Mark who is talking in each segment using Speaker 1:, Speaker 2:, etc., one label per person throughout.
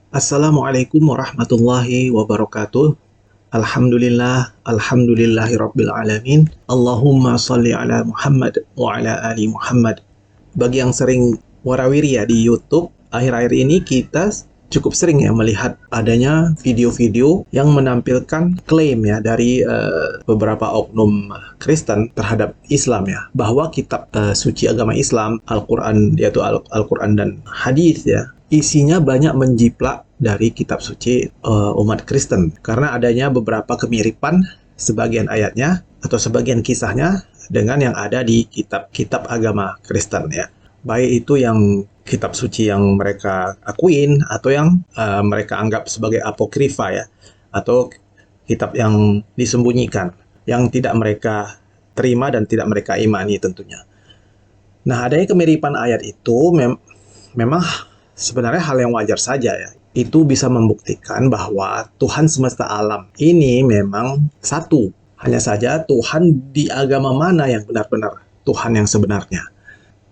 Speaker 1: Assalamualaikum warahmatullahi wabarakatuh. Alhamdulillahirabbil alamin. Allahumma shalli ala Muhammad wa ala ali Muhammad. Bagi yang sering warawiri ya di YouTube, akhir-akhir ini kita cukup sering ya melihat adanya video-video yang menampilkan klaim ya dari beberapa oknum Kristen terhadap Islam ya, bahwa kitab suci agama Islam, Al-Quran, yaitu Al-Quran dan hadis ya, isinya banyak menjiplak dari kitab suci umat Kristen karena adanya beberapa kemiripan sebagian ayatnya atau sebagian kisahnya dengan yang ada di kitab-kitab agama Kristen ya. Baik itu yang kitab suci yang mereka akuin atau yang mereka anggap sebagai apokrifa ya, atau kitab yang disembunyikan, yang tidak mereka terima dan tidak mereka imani tentunya. Nah, adanya kemiripan ayat itu memang sebenarnya hal yang wajar saja ya. Itu bisa membuktikan bahwa Tuhan semesta alam ini memang satu. Hanya saja Tuhan di agama mana yang benar-benar Tuhan yang sebenarnya.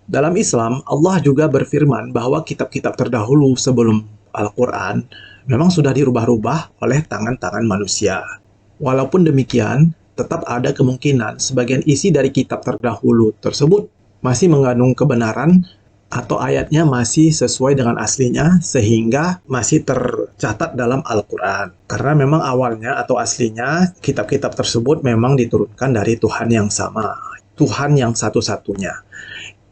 Speaker 1: Dalam Islam, Allah juga berfirman bahwa kitab-kitab terdahulu sebelum Al-Quran memang sudah dirubah-rubah oleh tangan-tangan manusia. Walaupun demikian, tetap ada kemungkinan sebagian isi dari kitab terdahulu tersebut masih mengandung kebenaran atau ayatnya masih sesuai dengan aslinya sehingga masih tercatat dalam Al-Quran. Karena memang awalnya atau aslinya kitab-kitab tersebut memang diturunkan dari Tuhan yang sama, Tuhan yang satu-satunya.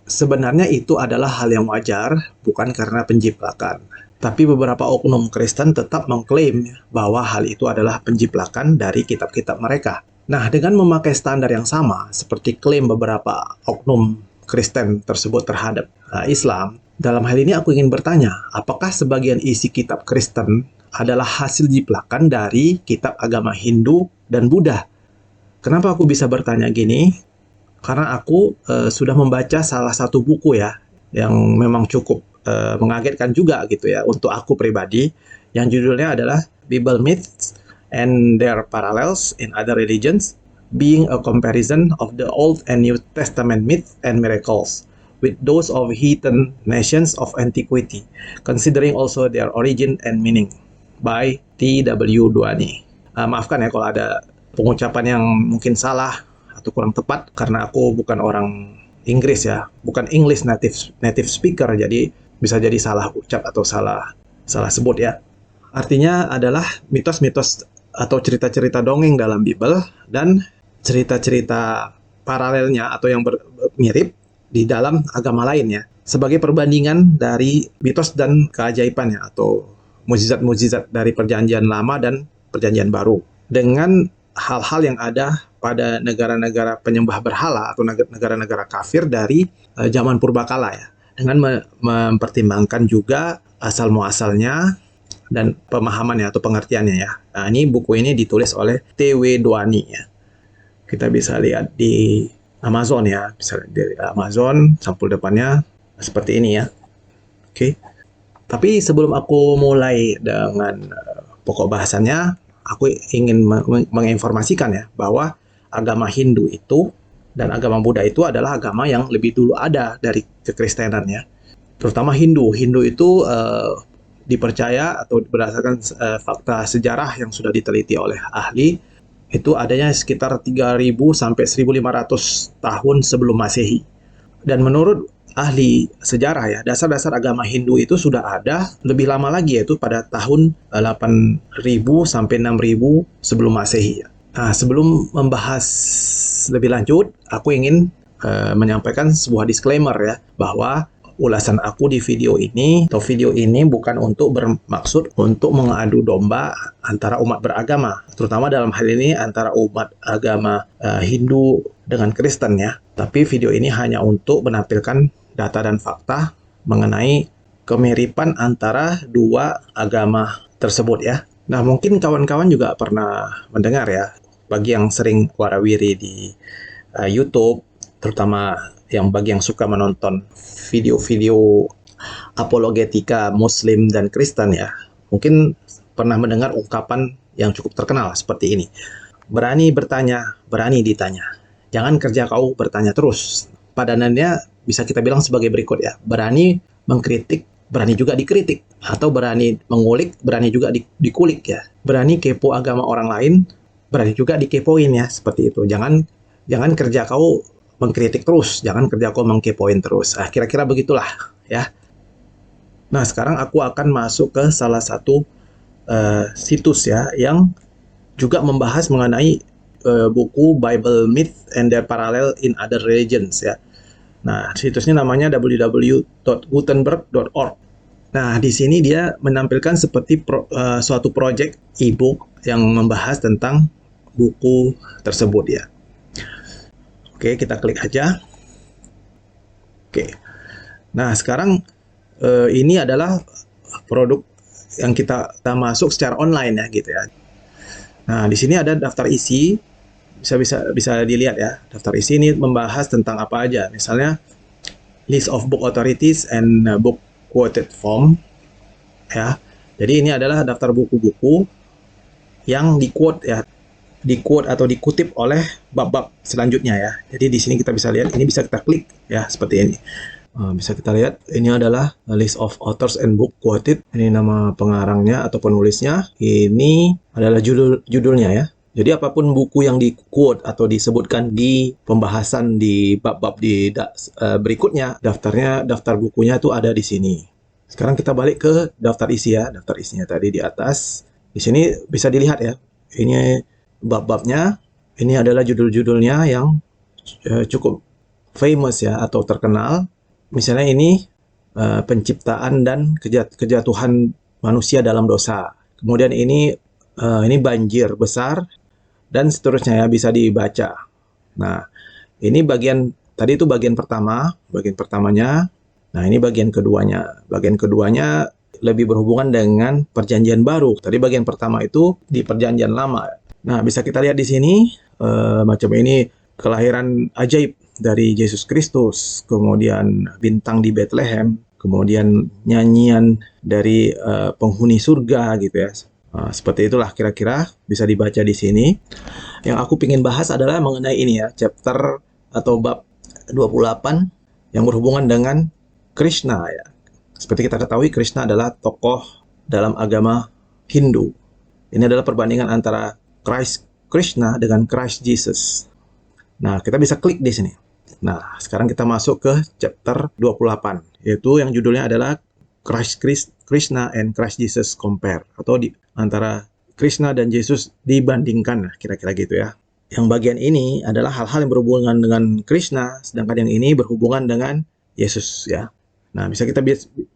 Speaker 1: Sebenarnya itu adalah hal yang wajar, bukan karena penjiplakan. Tapi beberapa oknum Kristen tetap mengklaim bahwa hal itu adalah penjiplakan dari kitab-kitab mereka. Nah, dengan memakai standar yang sama, seperti klaim beberapa oknum Kristen tersebut terhadap Islam, dalam hal ini aku ingin bertanya, apakah sebagian isi kitab Kristen adalah hasil jiplakan dari kitab agama Hindu dan Buddha? Kenapa aku bisa bertanya gini? Karena aku sudah membaca salah satu buku ya, yang memang cukup mengagetkan juga gitu ya untuk aku pribadi, yang judulnya adalah Bible Myths and Their Parallels in Other Religions, being a comparison of the Old and New Testament myths and miracles with those of heathen nations of antiquity, considering also their origin and meaning, by T.W. Duani. Maafkan ya kalau ada pengucapan yang mungkin salah atau kurang tepat, karena aku bukan orang Inggris ya, bukan English native speaker, jadi bisa jadi salah ucap atau salah sebut ya. Artinya adalah mitos-mitos atau cerita-cerita dongeng dalam Bible dan cerita-cerita paralelnya atau yang mirip di dalam agama lainnya sebagai perbandingan dari mitos dan keajaibannya atau mukjizat-mukjizat dari perjanjian lama dan perjanjian baru dengan hal-hal yang ada pada negara-negara penyembah berhala atau negara-negara kafir dari zaman purbakala ya, dengan mempertimbangkan juga asal muasalnya dan pemahamannya atau pengertiannya ya. Nah, ini buku ini ditulis oleh T.W. Duani ya. Kita bisa lihat di Amazon ya, bisa dari Amazon, sampul depannya seperti ini ya. Oke. Tapi sebelum aku mulai dengan pokok bahasannya, aku ingin menginformasikan ya bahwa agama Hindu itu dan agama Buddha itu adalah agama yang lebih dulu ada dari kekristenan ya. Terutama Hindu. Hindu itu dipercaya atau berdasarkan fakta sejarah yang sudah diteliti oleh ahli, itu adanya sekitar 3.000 sampai 1.500 tahun sebelum Masehi. Dan menurut ahli sejarah ya, dasar-dasar agama Hindu itu sudah ada lebih lama lagi, yaitu pada tahun 8.000 sampai 6.000 sebelum Masehi. Nah, sebelum membahas lebih lanjut, aku ingin menyampaikan sebuah disclaimer ya, bahwa ulasan aku di video ini bukan untuk bermaksud untuk mengadu domba antara umat beragama, terutama dalam hal ini antara umat agama Hindu dengan Kristen ya. Tapi video ini hanya untuk menampilkan data dan fakta mengenai kemiripan antara dua agama tersebut ya. Nah, mungkin kawan-kawan juga pernah mendengar ya, bagi yang sering warawiri di YouTube, terutama bagi yang suka menonton video-video apologetika Muslim dan Kristen ya, mungkin pernah mendengar ungkapan yang cukup terkenal seperti ini. Berani bertanya, berani ditanya. Jangan kerja kau bertanya terus. Padanannya bisa kita bilang sebagai berikut ya. Berani mengkritik berani juga dikritik, atau berani mengulik, berani juga dikulik ya. Berani kepo agama orang lain, berani juga dikepoin ya, seperti itu. Jangan kerja kau mengkritik terus, jangan kerja kau mengkepoin terus. Kira-kira begitulah ya. Nah, sekarang aku akan masuk ke salah satu situs ya yang juga membahas mengenai buku Bible Myth and Their Parallel in Other Religions ya. Nah, situsnya namanya www.gutenberg.org. Nah, di sini dia menampilkan seperti suatu project e-book yang membahas tentang buku tersebut ya. Oke, kita klik aja. Oke. Nah, sekarang ini adalah produk yang kita masuk secara online ya gitu ya. Nah, di sini ada daftar isi, bisa dilihat ya. Daftar isi ini membahas tentang apa aja. Misalnya list of book authorities and book quoted from ya. Jadi ini adalah daftar buku-buku yang di-quote ya, di-quote atau dikutip oleh bab-bab selanjutnya ya. Jadi di sini kita bisa lihat, ini bisa kita klik ya seperti ini. Bisa kita lihat, ini adalah list of authors and book quoted. Ini nama pengarangnya atau penulisnya. Ini adalah judulnya ya. Jadi apapun buku yang di-quote atau disebutkan di pembahasan di bab-bab berikutnya, daftar bukunya itu ada di sini. Sekarang kita balik ke daftar isi ya. Daftar isinya tadi di atas. Di sini bisa dilihat ya. Ini bab-babnya. Ini adalah judul-judulnya yang cukup famous ya atau terkenal. Misalnya ini penciptaan dan kejatuhan manusia dalam dosa. Kemudian ini banjir besar dan seterusnya ya, bisa dibaca. Nah, ini tadi itu bagian pertamanya. Nah, ini bagian keduanya. Bagian keduanya lebih berhubungan dengan perjanjian baru. Tadi bagian pertama itu di perjanjian lama. Nah, bisa kita lihat di sini macam ini kelahiran ajaib dari Yesus Kristus, kemudian bintang di Bethlehem, kemudian nyanyian dari penghuni surga gitu ya. Seperti itulah kira-kira bisa dibaca di sini. Yang aku ingin bahas adalah mengenai ini ya, chapter atau bab 28 yang berhubungan dengan Krishna ya. Seperti kita ketahui, Krishna adalah tokoh dalam agama Hindu. Ini adalah perbandingan antara Krishna dengan Christ Jesus. Nah, kita bisa klik di sini. Nah, sekarang kita masuk ke chapter 28, yaitu yang judulnya adalah Krishna and Christ Jesus Compare, atau antara Krishna dan Yesus dibandingkan, kira-kira gitu ya. Yang bagian ini adalah hal-hal yang berhubungan dengan Krishna, sedangkan yang ini berhubungan dengan Yesus ya. Nah, bisa kita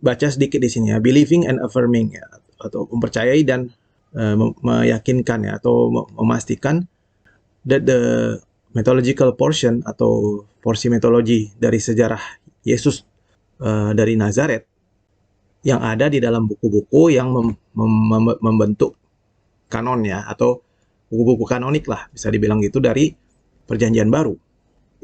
Speaker 1: baca sedikit di sini ya, believing and affirming ya, atau mempercayai dan meyakinkan ya, atau memastikan that the mythological portion atau porsi mitologi dari sejarah Yesus dari Nazaret yang ada di dalam buku-buku yang membentuk kanon ya, atau buku-buku kanonik lah, bisa dibilang gitu, dari perjanjian baru,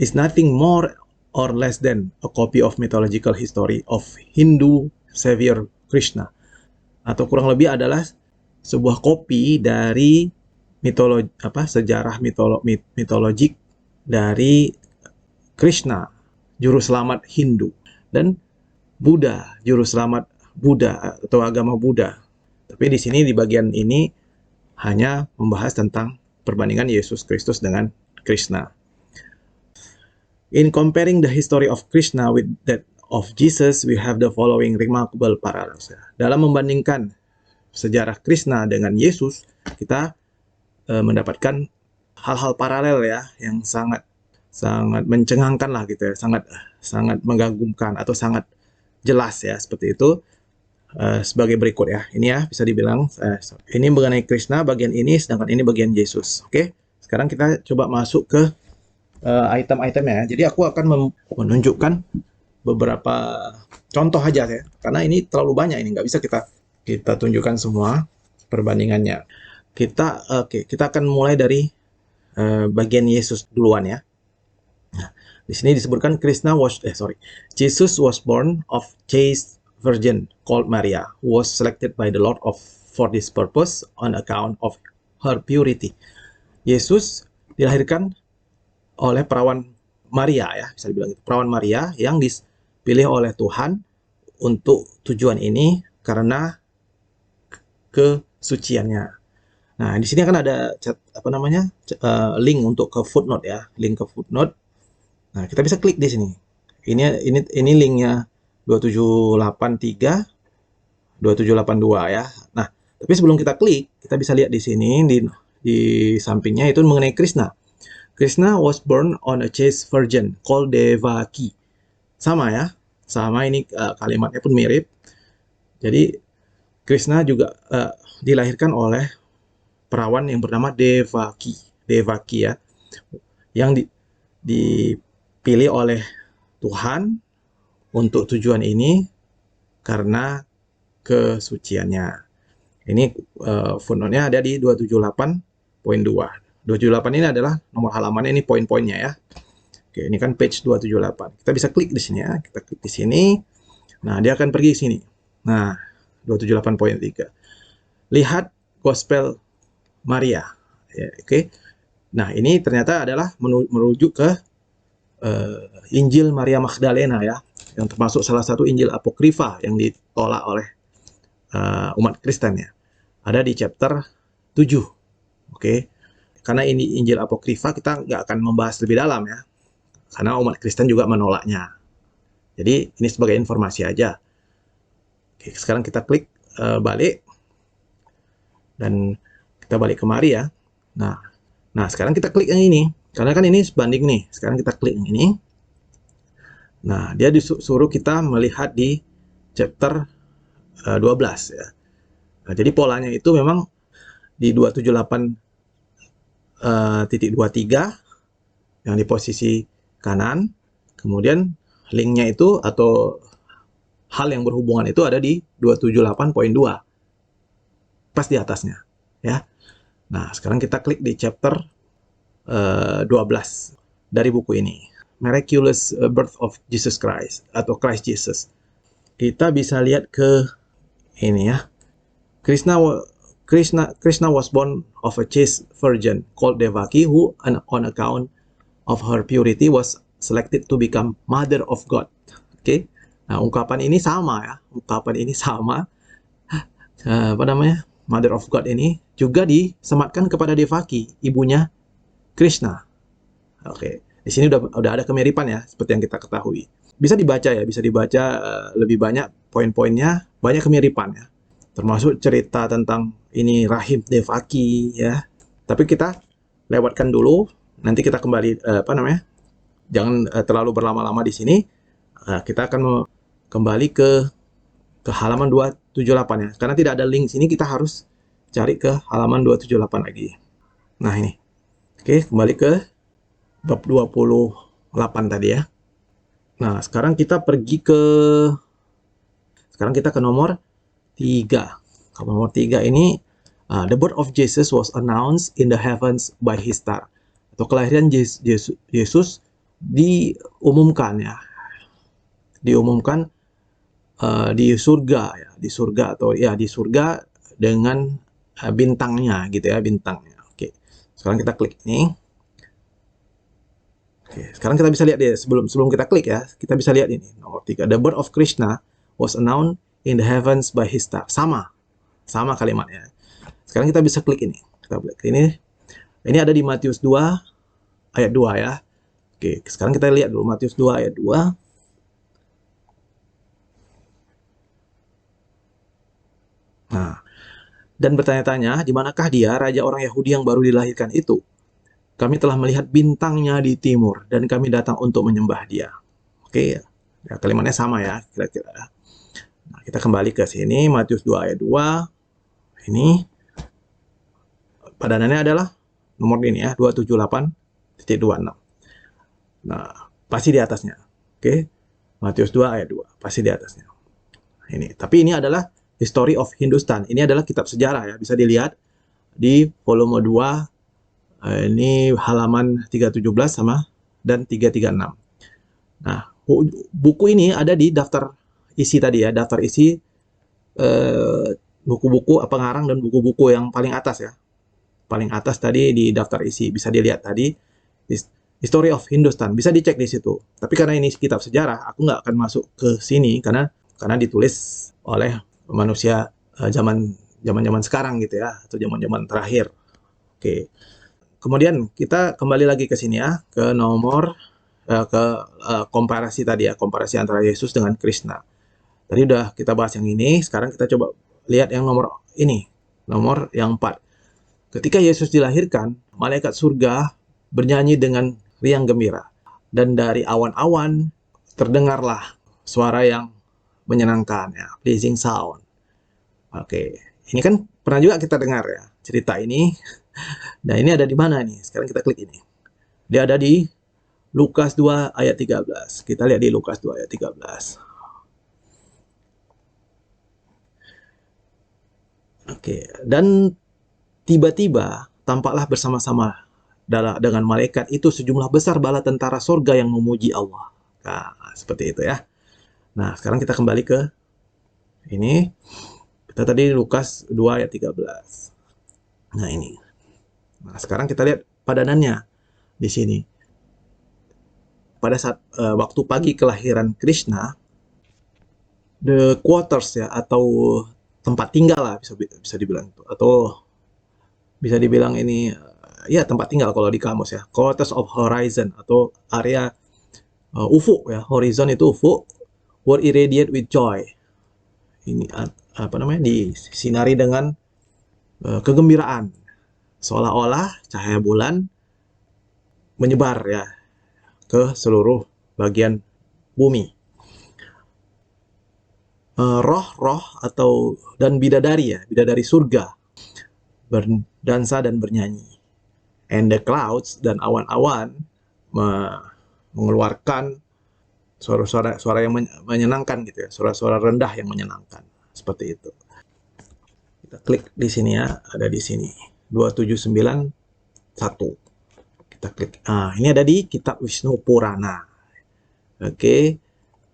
Speaker 1: is nothing more or less than a copy of mythological history of Hindu Savior Krishna, atau kurang lebih adalah sebuah kopi dari sejarah mitologik dari Krishna, juru selamat Hindu, dan Buddha, juru selamat Buddha atau agama Buddha. Tapi di sini di bagian ini hanya membahas tentang perbandingan Yesus Kristus dengan Krishna. In comparing the history of Krishna with that of Jesus, we have the following remarkable parallels. Dalam membandingkan sejarah Krishna dengan Yesus, kita mendapatkan hal-hal paralel ya, yang sangat mencengangkan lah gitu ya, sangat mengagumkan atau sangat jelas ya, seperti itu. Sebagai berikut ya, ini ya bisa dibilang ini mengenai Krishna bagian ini, sedangkan ini bagian Yesus. Oke, sekarang kita coba masuk ke item-itemnya ya. Jadi aku akan menunjukkan beberapa contoh aja ya, karena ini terlalu banyak, ini nggak bisa kita tunjukkan semua perbandingannya. Kita akan mulai dari bagian Yesus duluan ya. Nah, di sini disebutkan Jesus was born of chaste virgin called Maria, who was selected by the Lord for this purpose on account of her purity. Yesus dilahirkan oleh perawan Maria ya, bisa dibilang itu, perawan Maria yang dipilih oleh Tuhan untuk tujuan ini karena kesuciannya. Nah, di sini akan ada link untuk ke footnote ya, link ke footnote. Nah, kita bisa klik di sini. Ini linknya 2783, 2782 ya. Nah, tapi sebelum kita klik, kita bisa lihat di sini di sampingnya itu mengenai Krishna. Krishna was born on a chaste virgin called Devaki. Sama ya, sama ini kalimatnya pun mirip. Jadi Krishna juga dilahirkan oleh perawan yang bernama Devaki ya, yang dipilih oleh Tuhan untuk tujuan ini karena kesuciannya. Ini footnote-nya ada di 278.2. 278 ini adalah nomor halamannya, ini poin-poinnya ya. Oke, ini kan page 278. Kita bisa klik di sini ya. Kita klik di sini. Nah, dia akan pergi ke sini. Nah, 278.3. Lihat Gospel Maria. Ya, oke. Nah, ini ternyata adalah merujuk ke Injil Maria Magdalena ya, yang termasuk salah satu Injil apokrifa yang ditolak oleh umat Kristen ya. Ada di chapter 7. Oke. Karena ini Injil apokrifa, kita nggak akan membahas lebih dalam ya. Karena umat Kristen juga menolaknya. Jadi ini sebagai informasi aja. Oke, sekarang kita klik balik. Dan kita balik kemari ya. Nah, sekarang kita klik yang ini. Karena kan ini sebanding nih. Sekarang kita klik yang ini. Nah, dia disuruh kita melihat di chapter 12 ya. Nah, jadi polanya itu memang di 278.23 yang di posisi kanan. Kemudian linknya itu atau hal yang berhubungan itu ada di 278.2. Pas di atasnya ya. Nah, sekarang kita klik di chapter 12 dari buku ini, Miraculous Birth of Jesus Christ atau Christ Jesus. Kita bisa lihat ke ini ya. Krishna was born of a chaste virgin called Devaki, who on account of her purity was selected to become mother of God. Oke. Nah, ungkapan ini sama ya. Mother of God ini juga disematkan kepada Devaki, ibunya Krishna. Oke, di sini udah ada kemiripan ya, seperti yang kita ketahui. Bisa dibaca lebih banyak poin-poinnya, banyak kemiripan ya. Termasuk cerita tentang ini rahim Devaki ya. Tapi kita lewatkan dulu, nanti kita kembali jangan terlalu berlama-lama di sini. Kita akan kembali ke halaman 278 ya. Karena tidak ada link sini, kita harus cari ke halaman 278 lagi. Nah, ini. Oke, kembali ke bab 28 tadi ya. Nah, sekarang kita ke nomor 3. Kalau nomor 3 ini, the birth of Jesus was announced in the heavens by his star. Atau kelahiran Yesus diumumkan ya. Diumumkan di surga ya, di surga dengan bintangnya gitu ya, bintangnya. Oke. Sekarang kita klik ini. Oke, sekarang kita bisa lihat deh sebelum kita klik ya, kita bisa lihat ini nomor 3. The birth of Krishna was announced in the heavens by his star. Sama kalimatnya. Sekarang kita bisa klik ini. Kita klik ini. Ini ada di Matius 2 ayat 2 ya. Oke, sekarang kita lihat dulu Matius 2 ayat 2. Nah, dan bertanya-tanya, di manakah dia, raja orang Yahudi yang baru dilahirkan itu? Kami telah melihat bintangnya di timur, dan kami datang untuk menyembah dia. Oke, ya, kalimatnya sama ya, kira-kira. Nah, kita kembali ke sini, Matius 2 ayat 2. Ini, padanannya adalah nomor ini ya, 278.26. Nah, pasti di atasnya. Oke, Matius 2 ayat 2, pasti di atasnya. Ini, tapi ini adalah History of Hindustan. Ini adalah kitab sejarah ya, bisa dilihat di volume 2. Ini halaman 317 sama dan 336. Nah, buku ini ada di daftar isi tadi ya, daftar isi buku-buku pengarang dan buku-buku yang paling atas ya. Paling atas tadi di daftar isi, bisa dilihat tadi History of Hindustan, bisa dicek di situ. Tapi karena ini kitab sejarah, aku nggak akan masuk ke sini karena karena ditulis oleh manusia zaman sekarang gitu ya, atau zaman terakhir. Oke. Kemudian kita kembali lagi ke sini ya, ke nomor komparasi tadi ya, komparasi antara Yesus dengan Krishna. Tadi udah kita bahas yang ini, sekarang kita coba lihat yang nomor ini, nomor yang 4. Ketika Yesus dilahirkan, malaikat surga bernyanyi dengan riang gembira. Dan dari awan-awan terdengarlah suara yang menyenangkan ya, pleasing sound. Oke, ini kan pernah juga kita dengar ya cerita ini. Nah, ini ada di mana nih? Sekarang kita klik ini. Dia ada di Lukas 2 ayat 13. Kita lihat di Lukas 2 ayat 13. Oke, dan tiba-tiba tampaklah bersama-sama dengan malaikat itu sejumlah besar bala tentara sorga yang memuji Allah. Nah, seperti itu ya. Nah, sekarang kita kembali ke ini. Kita tadi Lukas 2 ayat 13. Nah, ini. Nah, sekarang kita lihat padanannya di sini. Pada saat waktu pagi kelahiran Krishna, the quarters ya, atau tempat tinggal lah bisa dibilang itu, atau bisa dibilang ini ya tempat tinggal kalau di kamus ya, quarters of horizon atau area ufuk ya, horizon itu ufuk, were irradiate with joy. Ini apa namanya, disinari dengan kegembiraan, seolah-olah cahaya bulan menyebar ya ke seluruh bagian bumi. Roh-roh atau dan bidadari ya, bidadari surga berdansa dan bernyanyi. And the clouds, dan awan-awan mengeluarkan suara yang menyenangkan gitu ya, suara-suara rendah yang menyenangkan, seperti itu. Kita klik di sini ya, ada di sini 2791. Kita klik. Ini ada di kitab Wisnu Purana. Oke.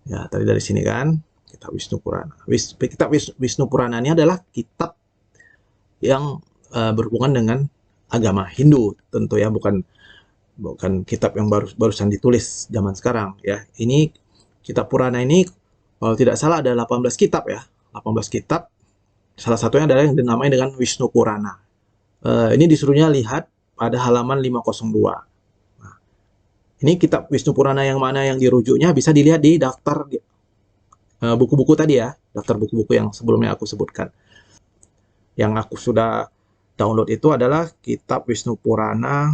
Speaker 1: Ya, tadi dari sini kan, kitab Wisnu Purana. Kitab Wisnu Purana ini adalah kitab yang berhubungan dengan agama Hindu tentu ya, bukan kitab yang barusan ditulis zaman sekarang ya. Ini kitab Purana ini kalau tidak salah ada 18 kitab ya. 18 kitab. Salah satunya adalah yang dinamai dengan Wisnu Purana. Ini disuruhnya lihat pada halaman 502. Nah, ini kitab Wisnu Purana yang mana yang dirujuknya bisa dilihat di daftar buku-buku tadi ya, daftar buku-buku yang sebelumnya aku sebutkan. Yang aku sudah download itu adalah kitab Wisnu Purana.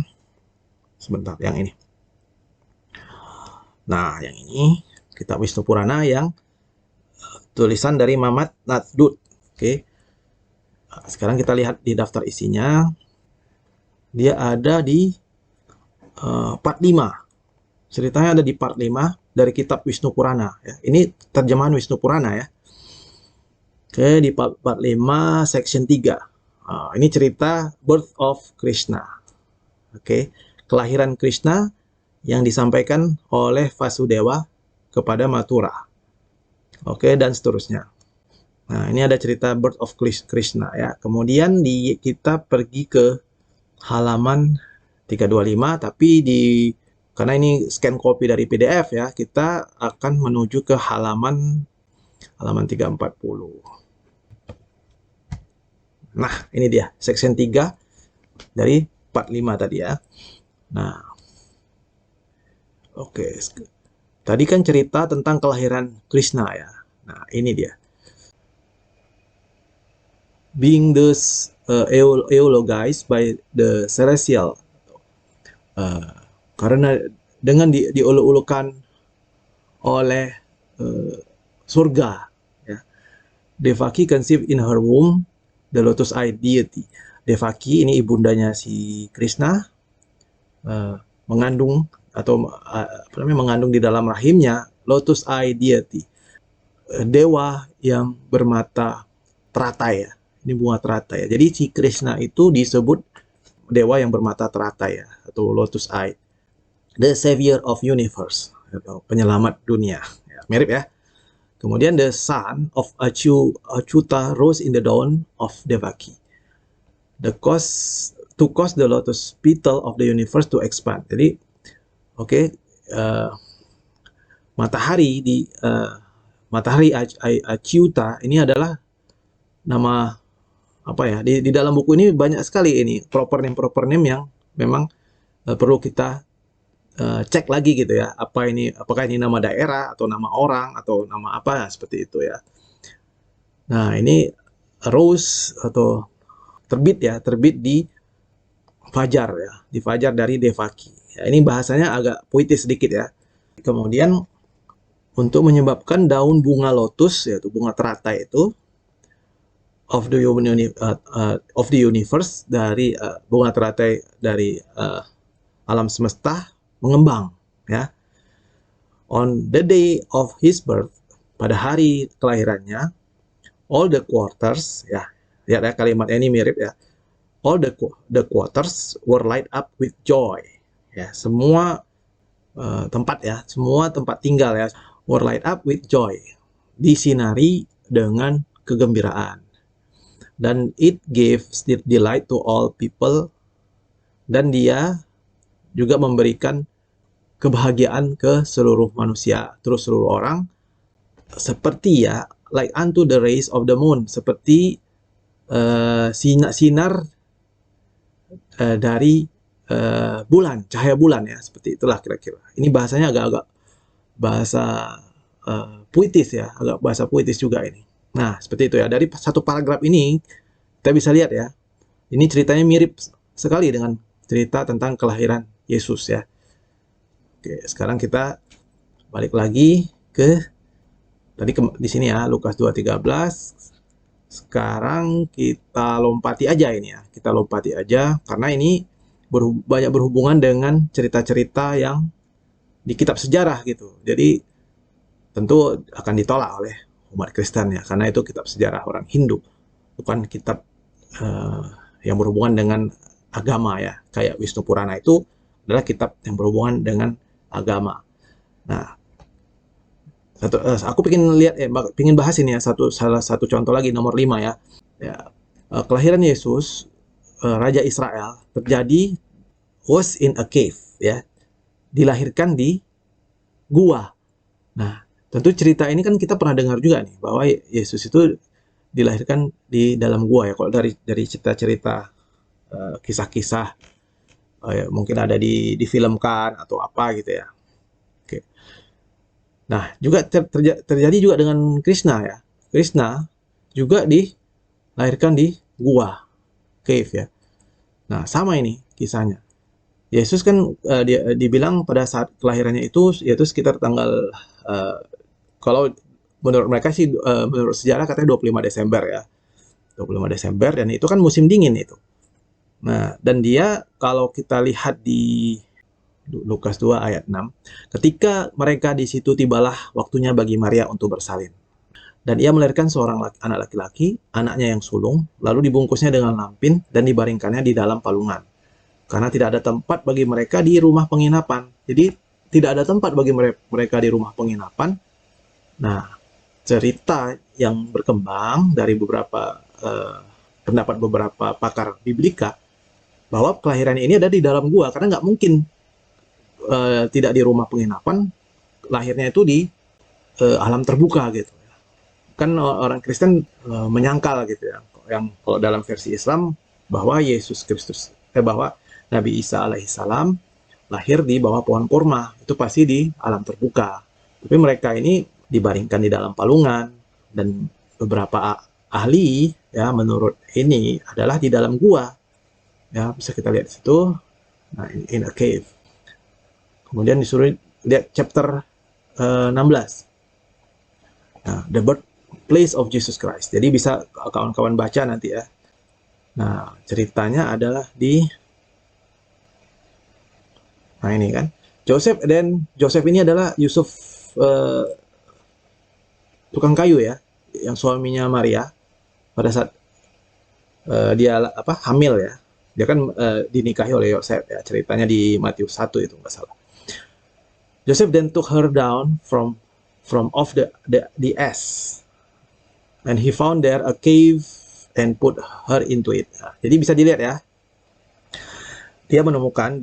Speaker 1: Sebentar, yang ini. Nah, yang ini kitab Wisnu Purana yang tulisan dari Mamat Natdut. Oke. Nah, sekarang kita lihat di daftar isinya. Dia ada di part 5. Ceritanya ada di part 5 dari kitab Wisnu Purana ya. Ini terjemahan Wisnu Purana ya. Oke, di part 5 section 3. Ini cerita Birth of Krishna. Oke, kelahiran Krishna yang disampaikan oleh Vasudeva kepada Mathura. Oke, dan seterusnya. Nah, ini ada cerita Birth of Krishna ya. Kemudian kita pergi ke halaman 325, tapi karena ini scan copy dari PDF ya, kita akan menuju ke halaman 340. Nah, ini dia section 3 dari part 5 tadi ya. Nah, oke. Tadi kan cerita tentang kelahiran Krishna ya. Nah, ini dia. Being thus eulogized by the celestial. Karena dengan diuluk-ulukan oleh surga ya. Devaki conceived in her womb the lotus-eyed deity. Devaki ini ibundanya si Krishna, mengandung mengandung di dalam rahimnya lotus-eyed deity, dewa yang bermata teratai ya. Ini bunga teratai ya. Jadi si Krishna itu disebut dewa yang bermata teratai ya, atau lotus-eyed, the savior of universe, atau penyelamat dunia ya, mirip ya. Kemudian the son of Achyuta rose in the dawn of Devaki. To cause the lotus petal of the universe to expand. Jadi, matahari Matahari Aciuta ini adalah nama apa ya? Di dalam buku ini banyak sekali ini proper name yang memang perlu kita cek lagi gitu ya. Apakah ini nama daerah atau nama orang atau nama apa seperti itu ya. Nah, ini rose atau terbit di fajar ya, di fajar dari Devaki. Ya, ini bahasanya agak puitis sedikit ya. Kemudian untuk menyebabkan daun bunga lotus yaitu bunga teratai itu of the universe dari bunga teratai dari alam semesta mengembang ya. On the day of his birth, pada hari kelahirannya, all the quarters ya, lihat ya kalimat ini mirip ya. All the quarters were light up with joy. Ya, semua semua tempat tinggal ya, were light up with joy. Disinari dengan kegembiraan. Dan it gave delight to all people, dan dia juga memberikan kebahagiaan ke seluruh manusia, terus seluruh orang, seperti ya, like unto the rays of the moon, seperti sinar dari bulan, cahaya bulan ya, seperti itulah kira-kira. Ini bahasanya agak-agak bahasa puitis ya, agak bahasa puitis juga ini. Nah, seperti itu ya. Dari satu paragraf ini kita bisa lihat ya, ini ceritanya mirip sekali dengan cerita tentang kelahiran Yesus ya. Oke, sekarang kita balik lagi ke tadi di sini ya, Lukas 2:13. Sekarang kita lompati aja ini ya. Kita lompati aja karena ini banyak berhubungan dengan cerita-cerita yang di kitab sejarah gitu. Jadi tentu akan ditolak oleh umat Kristen ya, karena itu kitab sejarah orang Hindu, bukan kitab yang berhubungan dengan agama ya. Kayak Wisnu Purana itu adalah kitab yang berhubungan dengan agama. Nah, aku pengen bahas ini ya, salah satu contoh lagi nomor 5 ya. Kelahiran Yesus, Raja Israel, was in a cave ya. Dilahirkan di gua. Nah, tentu cerita ini kan kita pernah dengar juga nih bahwa Yesus itu dilahirkan di dalam gua ya. Kalau dari cerita-cerita kisah-kisah ya, mungkin ada difilmkan atau apa gitu ya. Oke. Nah, juga terjadi juga dengan Krishna ya. Krishna juga dilahirkan di gua, cave ya. Nah, sama ini kisahnya. Yesus kan dibilang pada saat kelahirannya itu yaitu sekitar tanggal kalau menurut mereka sih menurut sejarah katanya 25 Desember ya. 25 Desember dan itu kan musim dingin itu. Nah, dan dia kalau kita lihat di Lukas 2 ayat 6, ketika mereka di situ tibalah waktunya bagi Maria untuk bersalin. Dan ia melahirkan seorang anak laki-laki, anaknya yang sulung, lalu dibungkusnya dengan lampin dan dibaringkannya di dalam palungan. Karena tidak ada tempat bagi mereka di rumah penginapan. Jadi tidak ada tempat bagi mereka di rumah penginapan. Nah, cerita yang berkembang dari beberapa pendapat beberapa pakar biblika bahwa kelahiran ini ada di dalam gua, karena nggak mungkin tidak di rumah penginapan, lahirnya itu di alam terbuka gitu. Kan orang Kristen menyangkal gitu ya, yang kalau dalam versi Islam bahwa Yesus Kristus bahwa Nabi Isa alaihissalam lahir di bawah pohon kurma, itu pasti di alam terbuka. Tapi mereka ini dibaringkan di dalam palungan, dan beberapa ahli ya menurut ini adalah di dalam gua. Ya, bisa kita lihat di situ. Nah, in a cave. Kemudian disuruh lihat chapter 16. Nah, the birthplace of Jesus Christ. Jadi bisa kawan-kawan baca nanti ya. Nah, ceritanya adalah nah ini kan. Joseph ini adalah Yusuf tukang kayu ya, yang suaminya Maria pada saat dia hamil ya. Dia kan dinikahi oleh Yosef ya. Ceritanya di Matius 1 itu nggak salah. Joseph then took her down from off the ass, and he found there a cave and put her into it. Nah, jadi bisa dilihat ya. Dia menemukan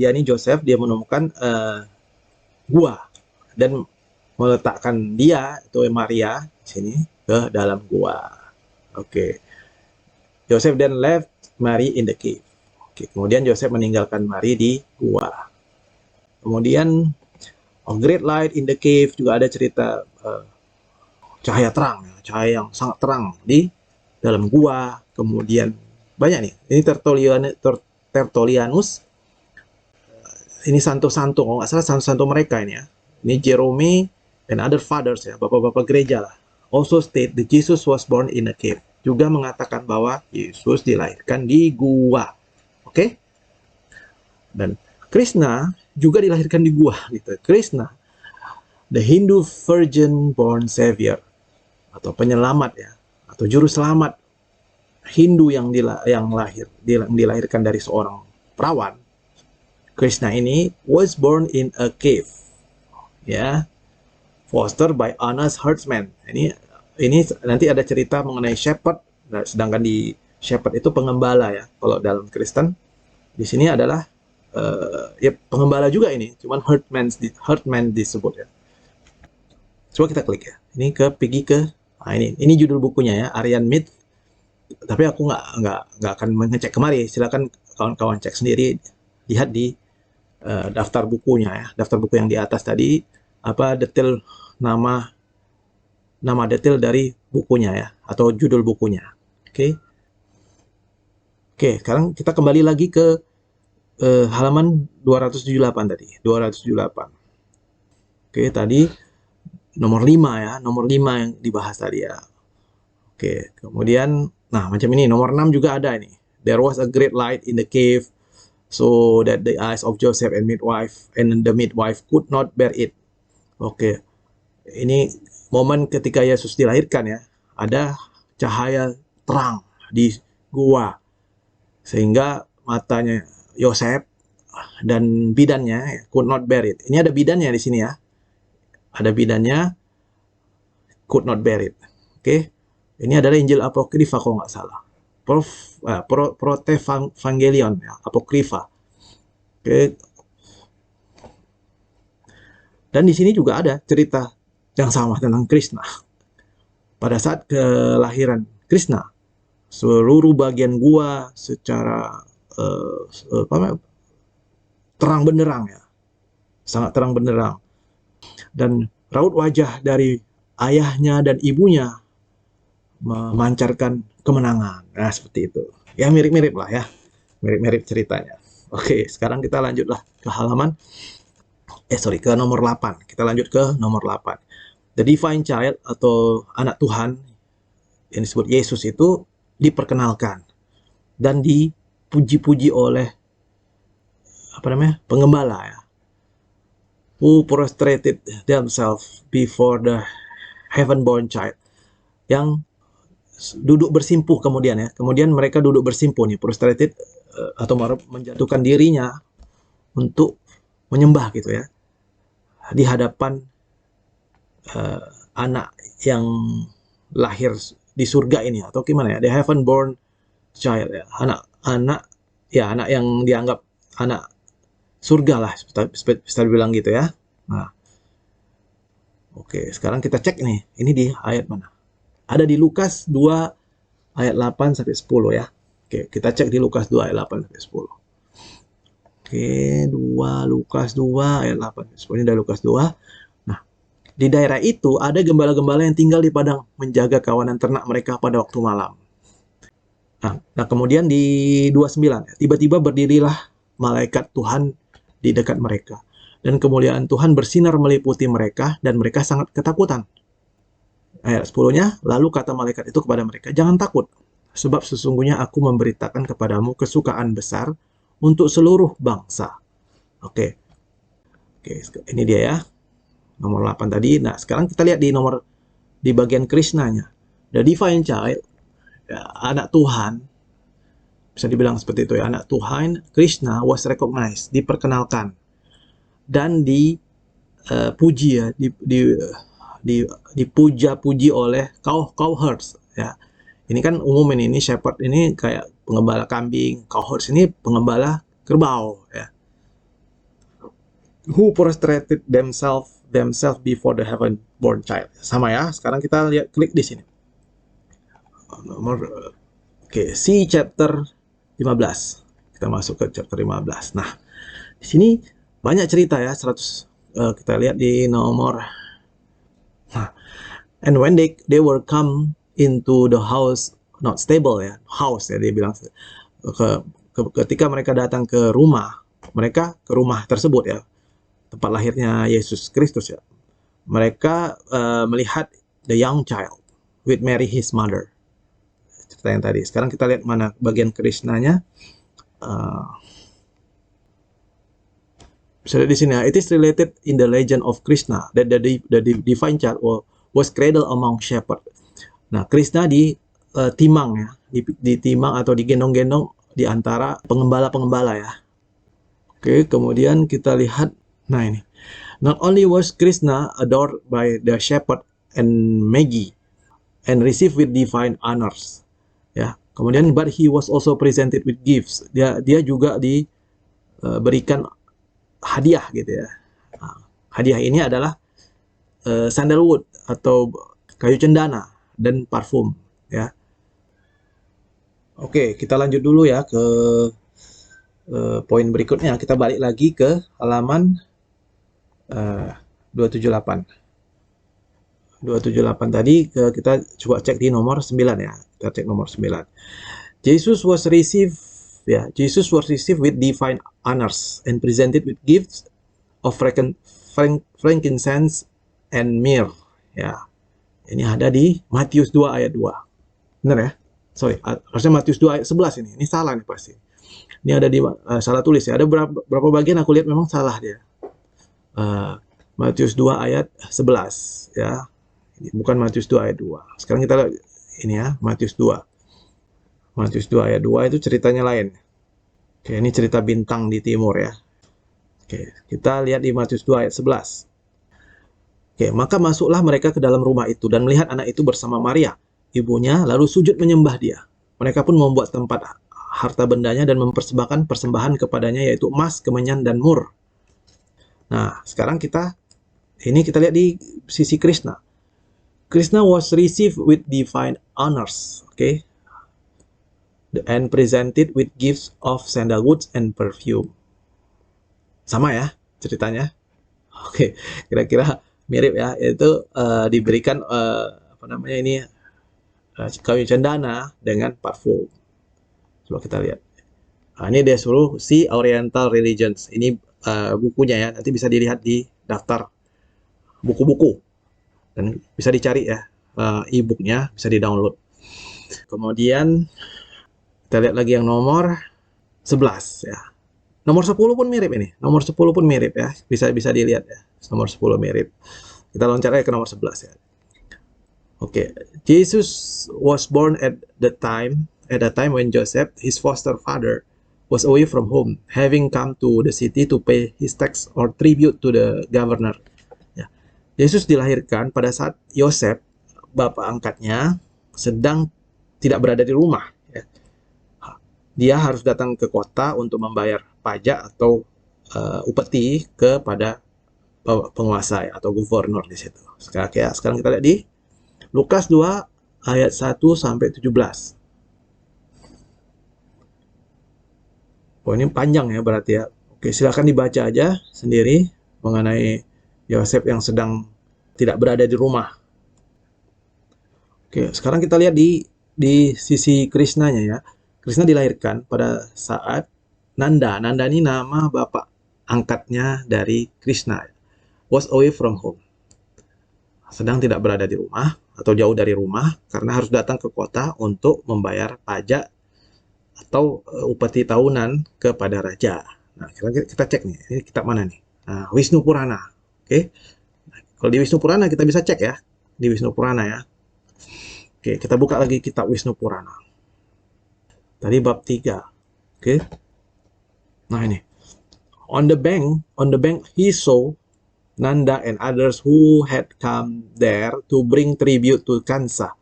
Speaker 1: gua, dan meletakkan dia, itu Maria di sini, ke dalam gua. Oke. Joseph then left Mary in the cave. Oke, kemudian Joseph meninggalkan Mary di gua. Kemudian great light in the cave, juga ada cerita cahaya terang, cahaya yang sangat terang di dalam gua. Kemudian banyak nih. Ini Tertullianus. Ini santo-santo, kalau nggak salah santo-santo mereka ini ya. Ini Jerome and other fathers ya, bapak-bapak gereja lah. Also state that Jesus was born in a cave. Juga mengatakan bahwa Yesus dilahirkan di gua. Oke? Dan Krishna juga dilahirkan di gua gitu. Krishna, the Hindu virgin born savior, atau penyelamat ya, atau juru selamat Hindu yang dilahirkan dari seorang perawan. Krishna ini was born in a cave, ya, fostered by Anna's herdsman. Ini nanti ada cerita mengenai shepherd. Nah, sedangkan di shepherd itu pengembala ya. Kalau dalam Kristen, di sini adalah ya pengembala juga ini, cuman herdman disebut ya. Coba kita klik ya. Ini pergi ke ini judul bukunya ya, Aryan Myth. Tapi aku nggak akan mengecek kemari. Silakan kawan-kawan cek sendiri, lihat di daftar bukunya ya, daftar buku yang di atas tadi, apa detail nama detail dari bukunya ya, atau judul bukunya. Oke. Sekarang kita kembali lagi ke halaman 278 tadi, 278. Oke, tadi nomor 5 ya, nomor 5 yang dibahas tadi ya. Oke, kemudian nah macam ini nomor 6 juga ada ini. There was a great light in the cave, so that the eyes of Joseph and the midwife could not bear it. Oke, ini momen ketika Yesus dilahirkan ya, ada cahaya terang di gua, sehingga matanya Yosef dan bidannya could not bear it. Ini ada bidannya di sini ya, ada bidannya could not bear it. Oke, ini adalah Injil Apokrifa kalau nggak salah. Protevangelion ya, Apokrifa. Oke. Dan di sini juga ada cerita yang sama tentang Krishna. Pada saat kelahiran Krishna, seluruh bagian gua secara terang benderang ya, sangat terang benderang. Dan raut wajah dari ayahnya dan ibunya memancarkan kemenangan. Nah, seperti itu. Ya mirip-mirip lah ya. Mirip-mirip ceritanya. Oke, sekarang kita lanjutlah ke halaman ke nomor 8. Kita lanjut ke nomor 8. The Divine Child atau anak Tuhan yang disebut Yesus itu diperkenalkan dan dipuji-puji oleh pengembala ya. Who prostrated themselves before the heaven-born child, yang duduk bersimpuh kemudian ya. Kemudian mereka duduk bersimpuh nih, prostrated atau menjatuhkan dirinya untuk menyembah gitu ya, di hadapan anak yang lahir di surga ini, atau gimana ya, the heaven born child ya, anak yang dianggap anak surga lah, bisa dibilang gitu ya. Nah, oke, sekarang kita cek nih, ini di ayat mana? Ada di Lukas 2 ayat 8 sampai 10 ya. Oke, kita cek di Lukas 2 ayat 8 sampai 10. Oke, Lukas 2 ayat 8 sampai 10. Ini dari Lukas 2. Nah, di daerah itu ada gembala-gembala yang tinggal di padang menjaga kawanan ternak mereka pada waktu malam. Nah, kemudian di 29, tiba-tiba berdirilah malaikat Tuhan di dekat mereka, dan kemuliaan Tuhan bersinar meliputi mereka, dan mereka sangat ketakutan. Ayat 10-nya, lalu kata malaikat itu kepada mereka, jangan takut, sebab sesungguhnya aku memberitakan kepadamu kesukaan besar untuk seluruh bangsa. Oke, ini dia ya, nomor 8 tadi. Nah, sekarang kita lihat di bagian Krishnanya. The Divine Child, ya, anak Tuhan, bisa dibilang seperti itu ya, anak Tuhan, Krishna was recognized, diperkenalkan, dan dipuji ya, dipuja-puji oleh cowherds ya. Ini kan umum ini shepherd ini kayak pengembala kambing, cowherds ini pengembala kerbau ya. Who prostrated themselves themselves before the heaven-born child. Sama ya. Sekarang kita lihat, klik di sini. C chapter 15. Kita masuk ke chapter 15. Nah, di sini banyak cerita ya, 100. Kita lihat di nomor. Nah, and when they were come into the house, not stable ya, house ya, dia bilang ketika mereka datang ke rumah tersebut ya, tempat lahirnya Yesus Kristus ya, mereka melihat the young child with Mary his mother. Cerita yang tadi. Sekarang kita lihat mana bagian Krishnanya. Bisa lihat di sini ya. It is related in the legend of Krishna that the divine child was cradled among shepherds. Nah, Krishna ditimang ya, ditimang atau digendong-gendong di antara pengembala-pengembala ya. Oke, kemudian kita lihat, nah ini. Not only was Krishna adored by the shepherd and Magi and received with divine honors. Ya, kemudian but he was also presented with gifts. Dia juga diberikan hadiah gitu ya. Nah, hadiah ini adalah sandalwood atau kayu cendana dan parfum ya. Oke, kita lanjut dulu ya ke poin berikutnya. Kita balik lagi ke halaman 278. 278 tadi kita coba cek di nomor 9 ya. Kita cek nomor 9. Jesus was received with divine honors and presented with gifts of frankincense and myrrh. Ya. Ini ada di Matius 2 ayat 2. Benar ya? Sorry, harusnya Matius 2 ayat 11 ini. Ini salah nih pasti. Ini ada di salah tulis ya. Ada berapa bagian aku lihat memang salah dia. Matius 2 ayat 11 ya. Bukan Matius 2 ayat 2. Sekarang kita lihat ini ya, Matius 2. Matius 2 ayat 2 itu ceritanya lain. Oke, ini cerita bintang di timur ya. Oke, kita lihat di Matius 2 ayat 11. Oke, maka masuklah mereka ke dalam rumah itu dan melihat anak itu bersama Maria, ibunya, lalu sujud menyembah dia. Mereka pun membuat tempat harta bendanya dan mempersembahkan persembahan kepadanya, yaitu emas, kemenyan, dan mur. Nah, sekarang kita lihat di sisi Krishna. Krishna was received with divine honors. Okay, and presented with gifts of sandalwood and perfume. Sama ya ceritanya. Oke, kira-kira mirip ya. Itu diberikan kayu cendana dengan parfum. Coba kita lihat. Nah, ini dia suruh si Oriental Religions. Ini bukunya ya. Nanti bisa dilihat di daftar buku-buku dan bisa dicari ya. E-booknya bisa di-download. Kemudian kita lihat lagi yang nomor 11 ya. Nomor 10 pun mirip ini. Nomor 10 pun mirip ya. Bisa dilihat ya. Nomor 10 mirip. Kita loncat aja ke nomor 11 ya. Oke. Jesus was born at the time when Joseph, his foster father, was away from home, having come to the city to pay his tax or tribute to the governor. Ya. Yesus dilahirkan pada saat Yosef, bapak angkatnya, sedang tidak berada di rumah. Dia harus datang ke kota untuk membayar pajak atau upeti kepada penguasa atau gubernur di situ. Sekarang kita lihat di Lukas 2 ayat 1 sampai 17. Oh, ini panjang ya berarti ya. Oke, silakan dibaca aja sendiri mengenai Yosef yang sedang tidak berada di rumah. Oke, sekarang kita lihat di sisi Krishnanya ya. Krishna dilahirkan pada saat Nanda. Nanda ini nama bapak angkatnya dari Krishna. Was away from home. Sedang tidak berada di rumah atau jauh dari rumah karena harus datang ke kota untuk membayar pajak atau upeti tahunan kepada raja. Nah, kita cek nih. Ini kitab mana nih? Nah, Wisnu Purana. Oke. Nah, kalau di Wisnu Purana kita bisa cek ya. Di Wisnu Purana ya. Oke, kita buka lagi kitab Wisnu Purana. Tadi bab 3. Oke. Nah, ini. On the bank he saw Nanda and others who had come there to bring tribute to Kansa.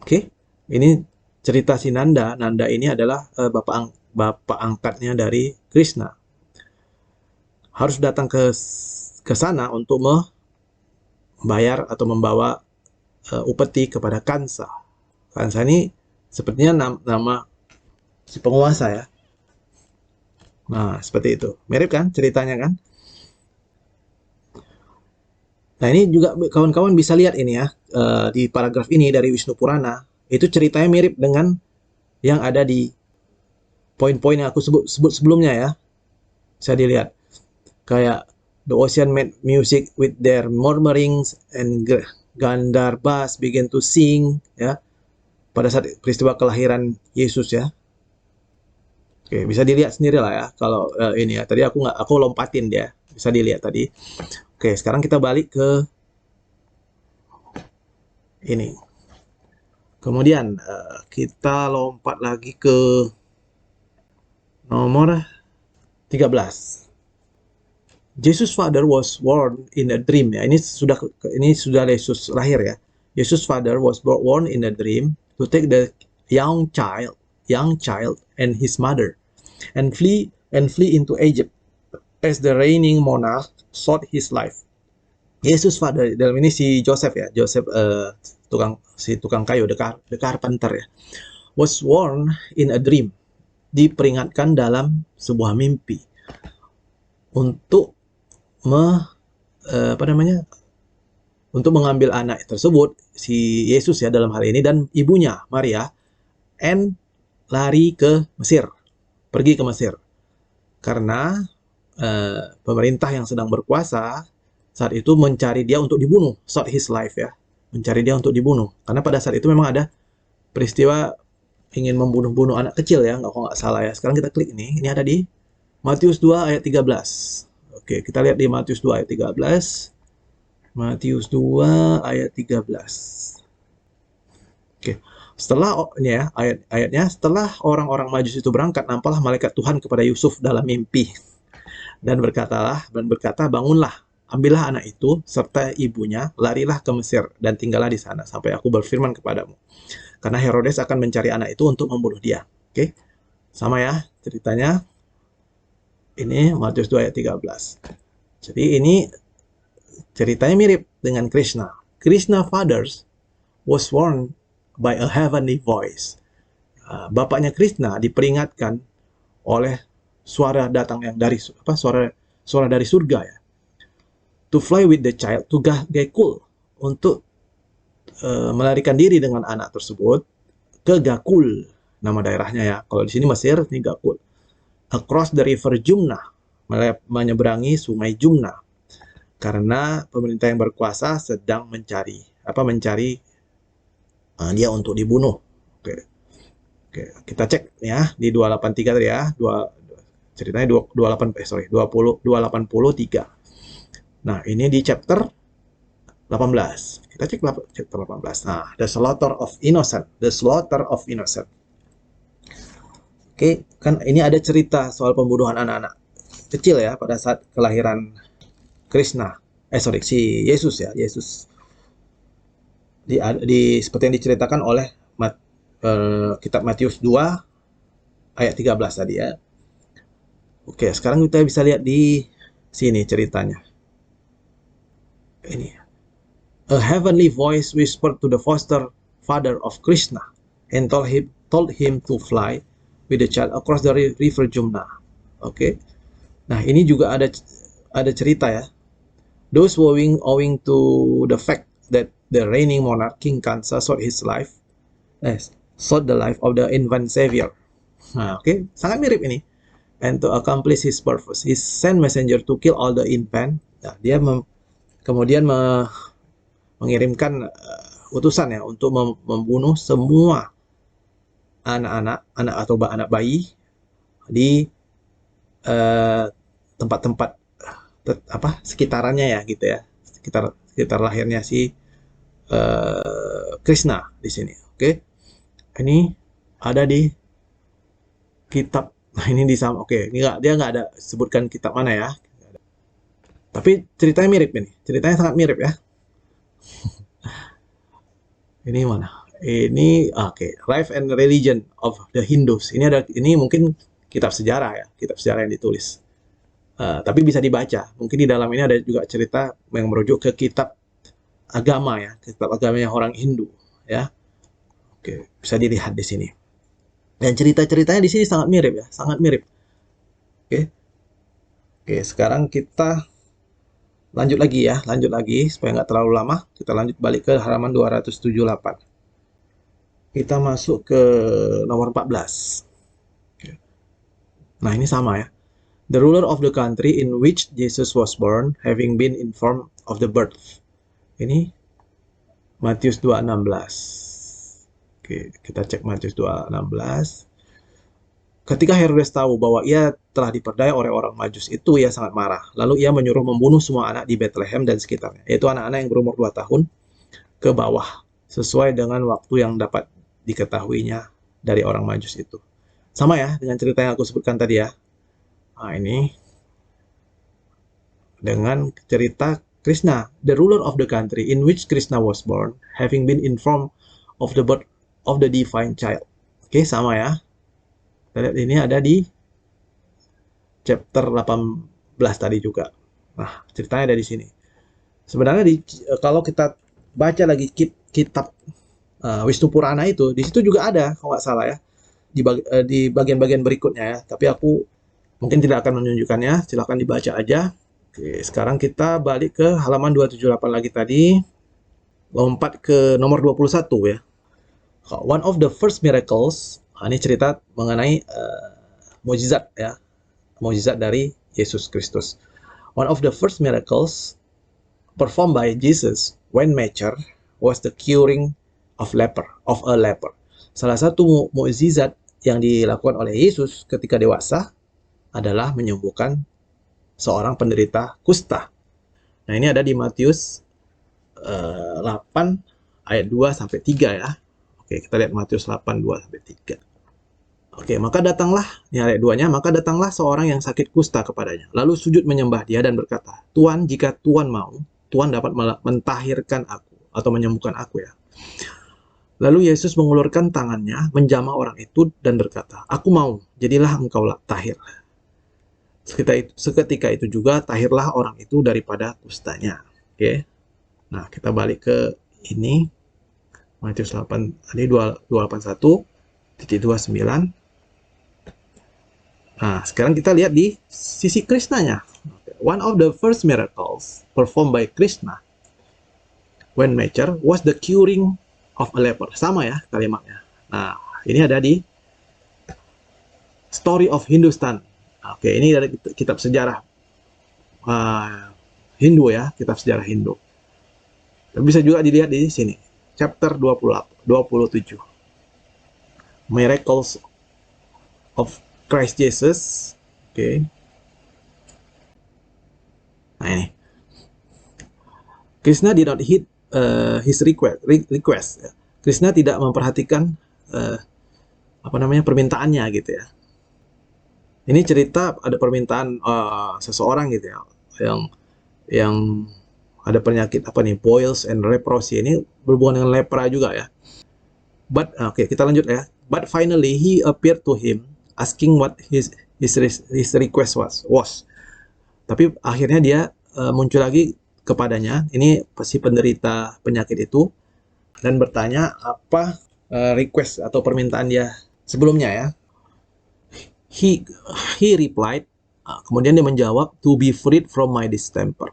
Speaker 1: Oke. Ini cerita si Nanda. Nanda ini adalah bapak angkatnya dari Krishna. Harus datang ke sana untuk membayar atau membawa upeti kepada Kansa. Kansa ini sepertinya nama si penguasa ya. Nah, seperti itu. Mirip kan ceritanya kan? Nah, ini juga kawan-kawan bisa lihat ini ya, di paragraf ini dari Wisnu Purana, itu ceritanya mirip dengan yang ada di poin-poin yang aku sebut sebelumnya ya. Bisa dilihat. Kayak the ocean made music with their murmurings and Gandharbas begin to sing ya. Pada saat peristiwa kelahiran Yesus ya. Oke, bisa dilihat sendiri lah ya. Kalau ini ya, tadi aku lompatin dia. Bisa dilihat tadi. Oke, sekarang kita balik ke ini. Kemudian kita lompat lagi ke nomor 13. Jesus Father was born in a dream ya. Ini sudah Yesus lahir ya. Jesus Father was born in a dream to take the young child and his mother and flee into Egypt as the reigning monarch sought his life. Yesus Father dalam ini si Joseph ya. Joseph tukang kayu, the carpenter ya. Was born in a dream. Diperingatkan dalam sebuah mimpi untuk untuk mengambil anak tersebut, si Yesus ya dalam hal ini, dan ibunya Maria, and lari ke Mesir, pergi ke Mesir, karena pemerintah yang sedang berkuasa saat itu mencari dia untuk dibunuh, sought his life ya, mencari dia untuk dibunuh, karena pada saat itu memang ada peristiwa ingin membunuh anak kecil ya, nggak salah ya. Sekarang kita klik ini ada di Matius 2 ayat 13. Oke, kita lihat di Matius 2 ayat 13. Matius 2 ayat 13. Oke. Setelah ayatnya, setelah orang-orang Majus itu berangkat, nampaklah malaikat Tuhan kepada Yusuf dalam mimpi dan berkata, bangunlah, ambillah anak itu serta ibunya, larilah ke Mesir dan tinggallah di sana sampai aku berfirman kepadamu. Karena Herodes akan mencari anak itu untuk membunuh dia. Oke. Sama ya ceritanya. Ini Matius 2 ayat 13. Jadi ini ceritanya mirip dengan Krishna. Krishna fathers was warned by a heavenly voice. Bapaknya Krishna diperingatkan oleh suara datang yang dari suara dari surga ya. To fly with the child to Gakul, untuk melarikan diri dengan anak tersebut ke Gakul, nama daerahnya ya. Kalau di sini Mesir, ini Gakul. Across the river Jumna, menyeberangi sungai Jumna, karena pemerintah yang berkuasa sedang mencari dia untuk dibunuh. Oke, kita cek ya di 283 tadi ya, ceritanya 283. Nah, ini di chapter 18. Kita cek chapter 18. Nah, the slaughter of innocent. Oke, kan ini ada cerita soal pembunuhan anak-anak kecil ya pada saat kelahiran si Yesus ya. Yesus seperti yang diceritakan oleh kitab Matius 2 ayat 13 tadi ya. Oke, sekarang kita bisa lihat di sini ceritanya. Ini. A heavenly voice whispered to the foster father of Krishna and told him to fly with the child across the river Jumna. Oke. Nah, ini juga ada cerita ya. Those owing to the fact that the reigning monarch King Kansa sought the life of the infant savior. Nah, oke, sangat mirip ini. And to accomplish his purpose, he sent messenger to kill all the infant. Nah, dia kemudian mengirimkan utusan ya untuk membunuh semua anak atau anak bayi di tempat-tempat sekitarannya ya gitu ya, sekitar lahirnya si Krishna di sini. Oke. Ini ada di kitab. Nah, ini dia nggak ada sebutkan kitab mana ya. Tapi ceritanya mirip ini. Ceritanya sangat mirip ya. Ini mana? Ini Life and Religion of the Hindus. Ini mungkin kitab sejarah ya, kitab sejarah yang ditulis. Tapi bisa dibaca. Mungkin di dalam ini ada juga cerita yang merujuk ke kitab agama ya, kitab agamanya orang Hindu ya. Oke, bisa dilihat di sini. Dan cerita-ceritanya di sini sangat mirip ya, sangat mirip. Oke. Oke, sekarang kita lanjut lagi ya, lanjut lagi supaya nggak terlalu lama. Kita lanjut balik ke halaman 278. Kita masuk ke nomor 14. Nah, ini sama ya. The ruler of the country in which Jesus was born, having been informed of the birth. Ini Matius 2:16. Oke, kita cek Matius 2:16. Ketika Herodes tahu bahwa ia telah diperdaya oleh orang Majus itu, ia sangat marah. Lalu ia menyuruh membunuh semua anak di Bethlehem dan sekitarnya, yaitu anak-anak yang berumur 2 tahun ke bawah, sesuai dengan waktu yang dapat diketahuinya dari orang Majus itu. Sama ya dengan cerita yang aku sebutkan tadi ya. Nah, ini dengan cerita Krishna, the ruler of the country in which Krishna was born, having been informed of the birth of the divine child. Oke, sama ya. Kita lihat ini ada di chapter 18 tadi juga. Nah, ceritanya ada di sini. Sebenarnya kalau kita baca lagi kitab Wisnu Purana itu, di situ juga ada kalau nggak salah ya, di bagian-bagian berikutnya ya. Tapi aku mungkin tidak akan menunjukkannya, silahkan dibaca aja. Oke, sekarang kita balik ke halaman 278 lagi tadi, lompat ke nomor 21 ya. One of the first miracles, ini cerita mengenai mukjizat ya, mukjizat dari Yesus Kristus. One of the first miracles performed by Jesus when mature was the curing of a leper. Salah satu mukjizat yang dilakukan oleh Yesus ketika dewasa adalah menyembuhkan seorang penderita kusta. Nah, ini ada di Matius 8 ayat 2 sampai 3 ya. Oke, kita lihat Matius 8 2 sampai 3. Oke, maka datanglah, ini ayat 2-nya, maka datanglah seorang yang sakit kusta kepadanya, lalu sujud menyembah dia dan berkata, Tuan, jika Tuan mau, Tuan dapat mentahirkan aku, atau menyembuhkan aku ya. Lalu Yesus mengulurkan tangannya, menjamah orang itu dan berkata, aku mau, jadilah engkau tahir. Seketika itu juga tahirlah orang itu daripada kustanya. Oke. Nah, kita balik ke ini. Matius 8, ini 281.29. Nah, sekarang kita lihat di sisi Krishnanya. One of the first miracles performed by Krishna when mature was the curing of a leper. Sama ya kalimatnya. Nah, ini ada di Story of Hindustan. Oke, ini dari kitab sejarah Hindu ya, kitab sejarah Hindu. Bisa juga dilihat di sini, chapter 27. Miracles of Christ Jesus. Oke. Nah, ini. Krishna did not heed his request. Krishna tidak memperhatikan permintaannya gitu ya. Ini cerita ada permintaan seseorang gitu ya, yang ada penyakit boils and leprosy. Ini berhubungan dengan lepra juga ya. But kita lanjut ya. But finally he appeared to him asking what his request was. Tapi akhirnya dia muncul lagi kepadanya, ini si penderita penyakit itu, dan bertanya apa request atau permintaan dia sebelumnya ya. He replied, kemudian dia menjawab, to be freed from my distemper.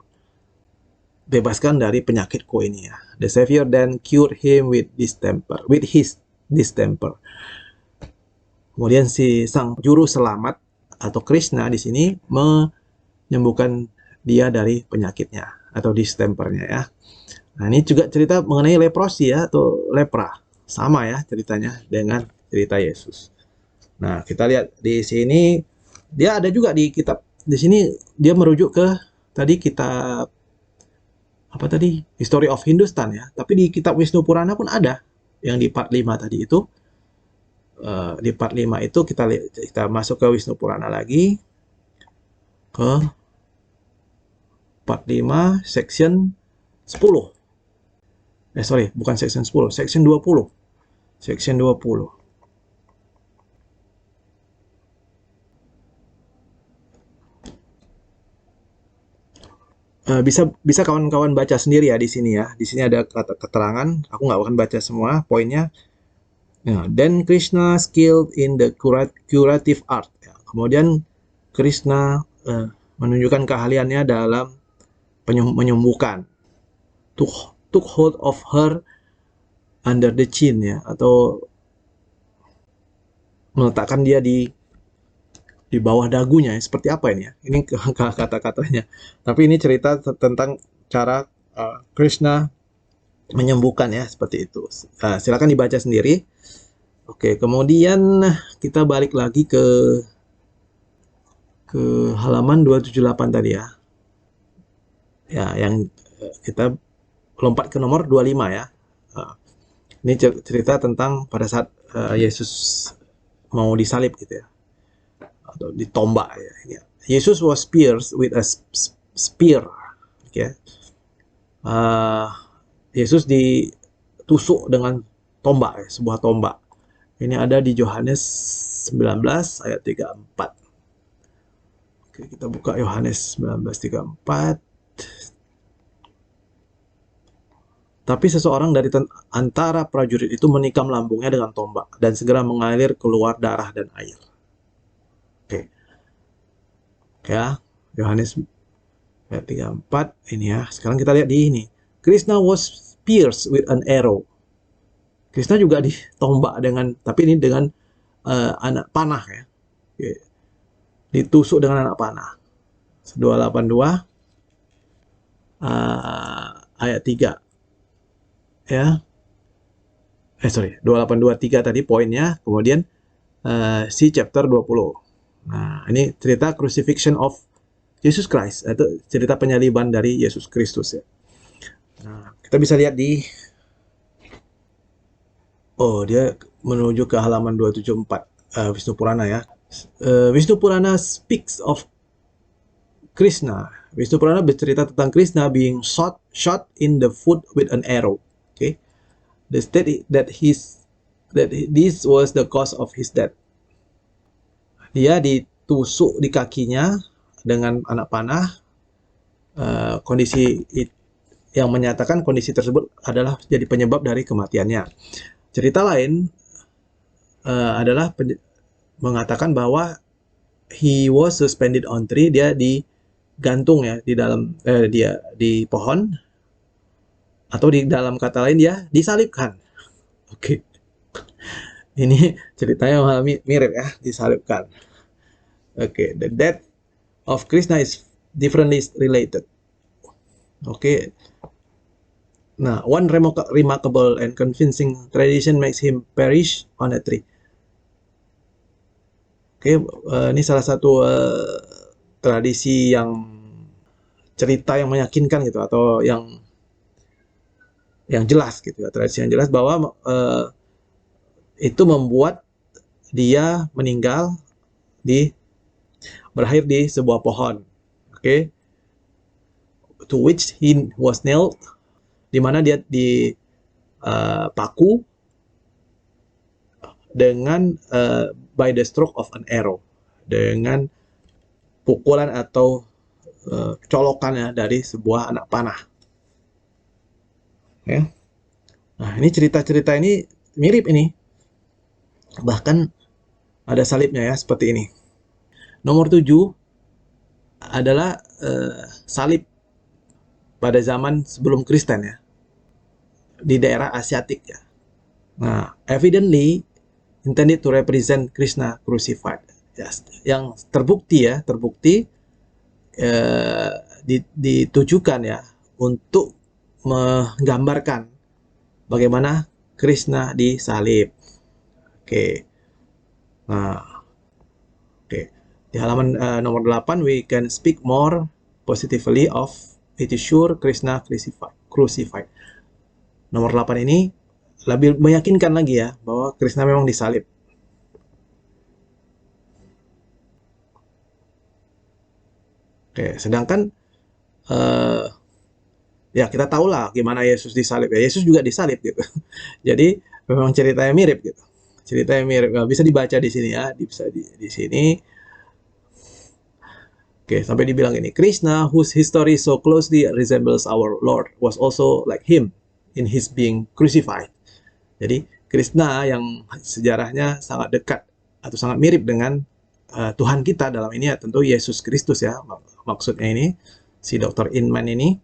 Speaker 1: Bebaskan dari penyakitku ini ya. The Savior then cured him with his distemper. Kemudian si sang juru selamat atau Krishna di sini menyembuhkan dia dari penyakitnya atau distempernya ya. Nah, ini juga cerita mengenai leprosi ya atau lepra. Sama ya ceritanya dengan cerita Yesus. Nah, kita lihat di sini dia ada juga di kitab, di sini dia merujuk ke tadi kitab apa tadi? History of Hindustan ya. Tapi di kitab Wisnu Purana pun ada yang di part 5 tadi itu. Di part 5 itu kita masuk ke Wisnu Purana lagi, ke part 5 section 10. Bukan section 10, section 20. Section 20. Bisa bisa kawan-kawan baca sendiri ya di sini ya. Di sini ada kata keterangan. Aku nggak akan baca semua poinnya. Nah, then Krishna skilled in the curative art. Ya, kemudian Krishna menunjukkan keahliannya dalam menyembuhkan. Took hold of her under the chin ya, atau meletakkan dia di bawah dagunya. Seperti apa ini ya? Ini kata-katanya. Tapi ini cerita tentang cara Krishna menyembuhkan ya, seperti itu. Silakan dibaca sendiri. Oke, kemudian kita balik lagi ke halaman 278 tadi ya. Ya, yang kita lompat ke nomor 25 ya. Ini cerita tentang pada saat Yesus mau disalib gitu ya, atau ditombak ya. Yesus was pierced with a spear. Okay. Yesus ditusuk dengan tombak ya, sebuah tombak. Ini ada di Yohanes 19 ayat 34. Oke, kita buka Yohanes 19:34. Tapi seseorang dari antara prajurit itu menikam lambungnya dengan tombak dan segera mengalir keluar darah dan air. Oke. Ya, Yohanes ayat 34 ini ya. Sekarang kita lihat di ini. Krishna was pierced with an arrow. Krishna juga ditombak dengan, tapi ini dengan anak panah ya. Oke. Ditusuk dengan anak panah. 282 ayat 3 ya. 2823 tadi poinnya. Kemudian C chapter 20. Nah, ini cerita crucifixion of Jesus Christ, itu cerita penyaliban dari Yesus Kristus ya. Nah, kita bisa lihat dia menuju ke halaman 274 Vishnu Purana ya. Vishnu Purana speaks of Krishna. Vishnu Purana bercerita tentang Krishna being shot in the foot with an arrow. Okay, the state that this was the cause of his death. Dia ditusuk di kakinya dengan anak panah. Kondisi yang menyatakan kondisi tersebut adalah jadi penyebab dari kematiannya. Cerita lain adalah mengatakan bahwa he was suspended on tree, dia digantung ya di dalam dia di pohon, atau di dalam kata lain dia disalibkan. Oke. Ini ceritanya mirip ya, disalibkan. Oke, the death of Krishna is differently related. Oke. Nah, one remarkable and convincing tradition makes him perish on a tree. Oke, ini salah satu tradisi yang cerita yang meyakinkan gitu, atau yang jelas gitu ya, tradisi yang jelas bahwa itu membuat dia meninggal berakhir di sebuah pohon. Oke. To which he was nailed, di mana dia dipaku dengan by the stroke of an arrow, dengan pukulan atau colokannya dari sebuah anak panah. Ya. Nah, ini cerita-cerita ini mirip ini. Bahkan ada salibnya ya, seperti ini. Nomor 7 adalah salib pada zaman sebelum Kristen ya, di daerah Asiatik ya. Nah, evidently intended to represent Krishna crucified. Yes. Yang terbukti ditujukan ya untuk menggambarkan bagaimana Krishna disalib. Oke. Nah, oke. Di halaman nomor 8 we can speak more positively of it is sure Krishna crucified. Nomor 8 ini lebih meyakinkan lagi ya bahwa Krishna memang disalib. Oke, sedangkan ya kita tahu lah gimana Yesus disalib ya. Yesus juga disalib gitu. Jadi memang ceritanya mirip gitu. Ceritanya mirip. Bisa dibaca di sini ya, bisa di sini. Oke, sampai dibilang ini, Krishna, whose history so closely resembles our Lord, was also like him in his being crucified. Jadi, Krishna yang sejarahnya sangat dekat atau sangat mirip dengan Tuhan kita dalam ini ya tentu Yesus Kristus ya. Maksudnya ini, si Dr. Inman ini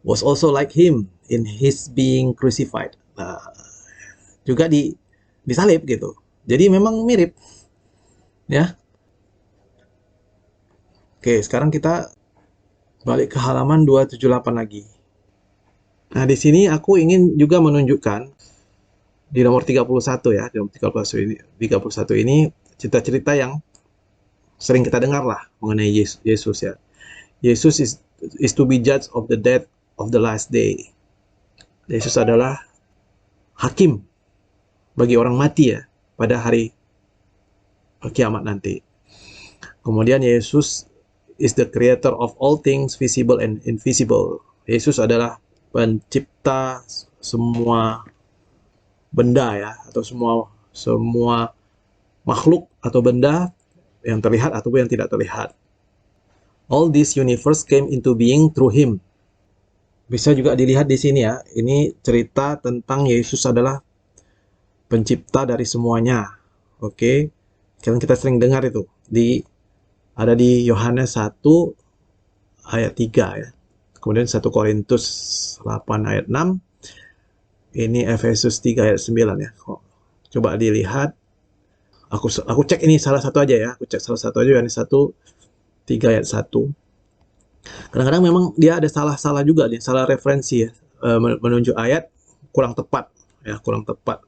Speaker 1: was also like him in his being crucified. Juga disalib gitu. Jadi memang mirip ya. Oke, sekarang kita balik ke halaman 278 lagi. Nah, di sini aku ingin juga menunjukkan di nomor 31 ya, di nomor 31 ini cerita-cerita yang sering kita dengar lah mengenai Yesus ya. Yesus is to be judged of the death of the last day. Yesus adalah hakim bagi orang mati ya pada hari kiamat nanti. Kemudian Yesus is the creator of all things visible and invisible. Yesus adalah pencipta semua benda ya, atau semua makhluk atau benda yang terlihat ataupun yang tidak terlihat. All this universe came into being through him. Bisa juga dilihat di sini ya. Ini cerita tentang Yesus adalah pencipta dari semuanya. Oke. Kan kita sering dengar itu ada di Yohanes 1 ayat 3 ya. Kemudian 1 Korintus 8 ayat 6. Ini Efesus 3 ayat 9 ya. Coba dilihat. Aku cek ini salah satu aja ya. Aku cek salah satu aja Yohanes 1 3 ayat 1. Kadang-kadang memang dia ada salah-salah juga nih, salah referensi ya. Menunjuk ayat kurang tepat ya, kurang tepat.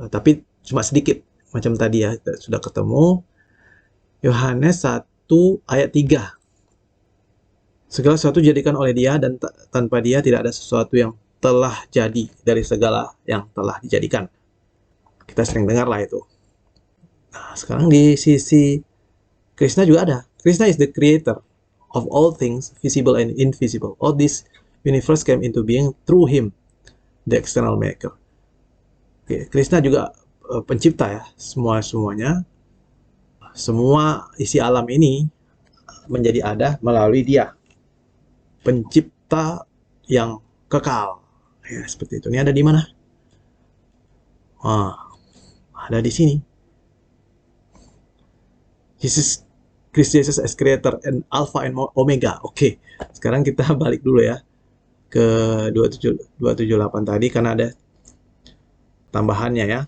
Speaker 1: Tapi cuma sedikit macam tadi ya, kita sudah ketemu. Yohanes 1 ayat 3. Segala sesuatu dijadikan oleh dia dan tanpa dia tidak ada sesuatu yang telah jadi dari segala yang telah dijadikan. Kita sering dengar lah itu. Nah, sekarang di sisi Krishna juga ada. Krishna is the creator of all things visible and invisible. All this universe came into being through him, the external maker. Oke, Krishna juga pencipta ya, semuanya. Semua isi alam ini menjadi ada melalui dia, pencipta yang kekal. Ya, seperti itu. Ini ada di mana? Ada di sini. Christ Jesus as creator and alpha and omega. Oke. Sekarang kita balik dulu ya ke 278 tadi karena ada tambahannya ya.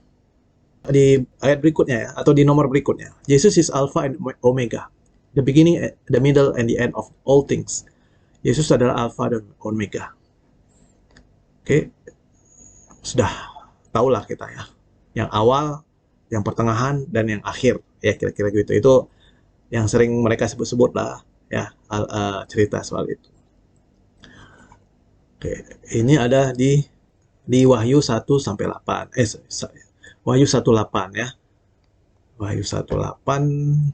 Speaker 1: Di ayat berikutnya ya, atau di nomor berikutnya. Jesus is alpha and omega, the beginning, the middle, and the end of all things. Yesus adalah alpha dan omega. Oke. Sudah tahulah kita ya. Yang awal, yang pertengahan, dan yang akhir. Ya kira-kira gitu. Itu yang sering mereka sebut-sebut lah ya, cerita soal itu. Oke, ini ada di Wahyu 1 sampai 8. Wahyu 1:8 ya. Wahyu 1:8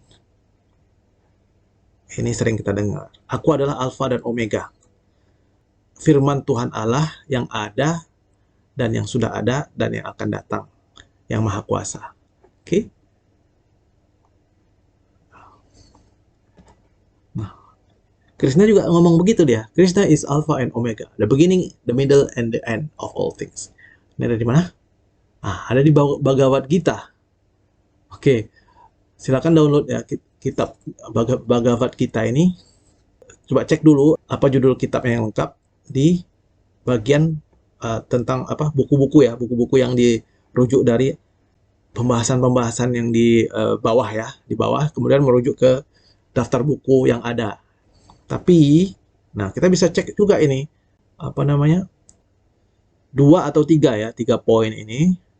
Speaker 1: ini sering kita dengar. Aku adalah Alfa dan Omega. Firman Tuhan Allah yang ada dan yang sudah ada dan yang akan datang, yang Maha Kuasa. Oke. Nah, Krishna juga ngomong begitu dia. Krishna is Alpha and Omega, the beginning, the middle, and the end of all things. Ini ada di mana? Ada di Bhagavad Gita. Oke, silakan download ya kitab Bhagavad Gita ini. Coba cek dulu apa judul kitabnya yang lengkap di bagian tentang buku-buku ya, buku-buku yang dirujuk dari pembahasan-pembahasan yang di bawah ya, di bawah, kemudian merujuk ke daftar buku yang ada. Tapi, nah kita bisa cek juga ini, 2 atau 3 ya, 3 poin ini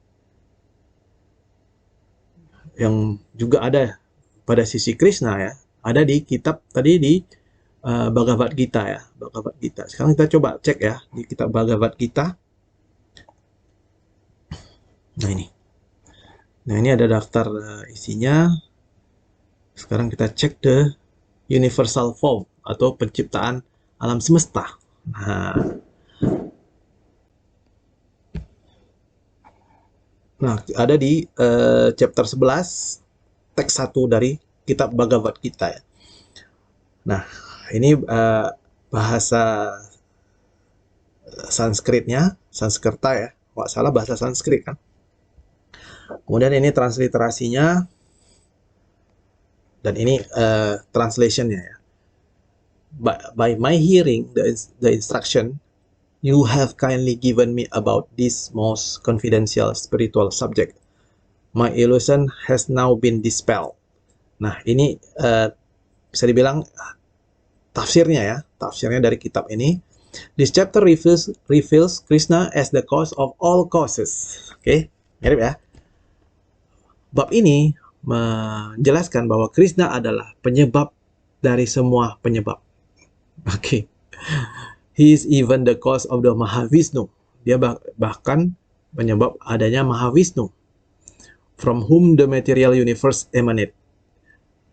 Speaker 1: yang juga ada pada sisi Krishna ya, ada di kitab tadi di Bhagavad Gita ya, Bhagavad Gita. Sekarang kita coba cek ya di kitab Bhagavad Gita. Nah ini ada daftar isinya. Sekarang kita cek the universal form atau penciptaan alam semesta. Nah, ada di chapter 11, teks 1 dari kitab Bhagavad Gita ya. Nah, ini bahasa Sanskerta ya, nggak salah bahasa Sanskrit kan. Kemudian ini transliterasinya, dan ini translationnya ya. By my hearing the instruction you have kindly given me about this most confidential spiritual subject, my illusion has now been dispelled. Nah, ini bisa dibilang tafsirnya dari kitab ini. This chapter reveals Krishna as the cause of all causes. Oke, mirip ya. Bab ini menjelaskan bahwa Krishna adalah penyebab dari semua penyebab. Oke. He is even the cause of the Mahavishnu. Dia bahkan penyebab adanya Mahavishnu. From whom the material universe emanate.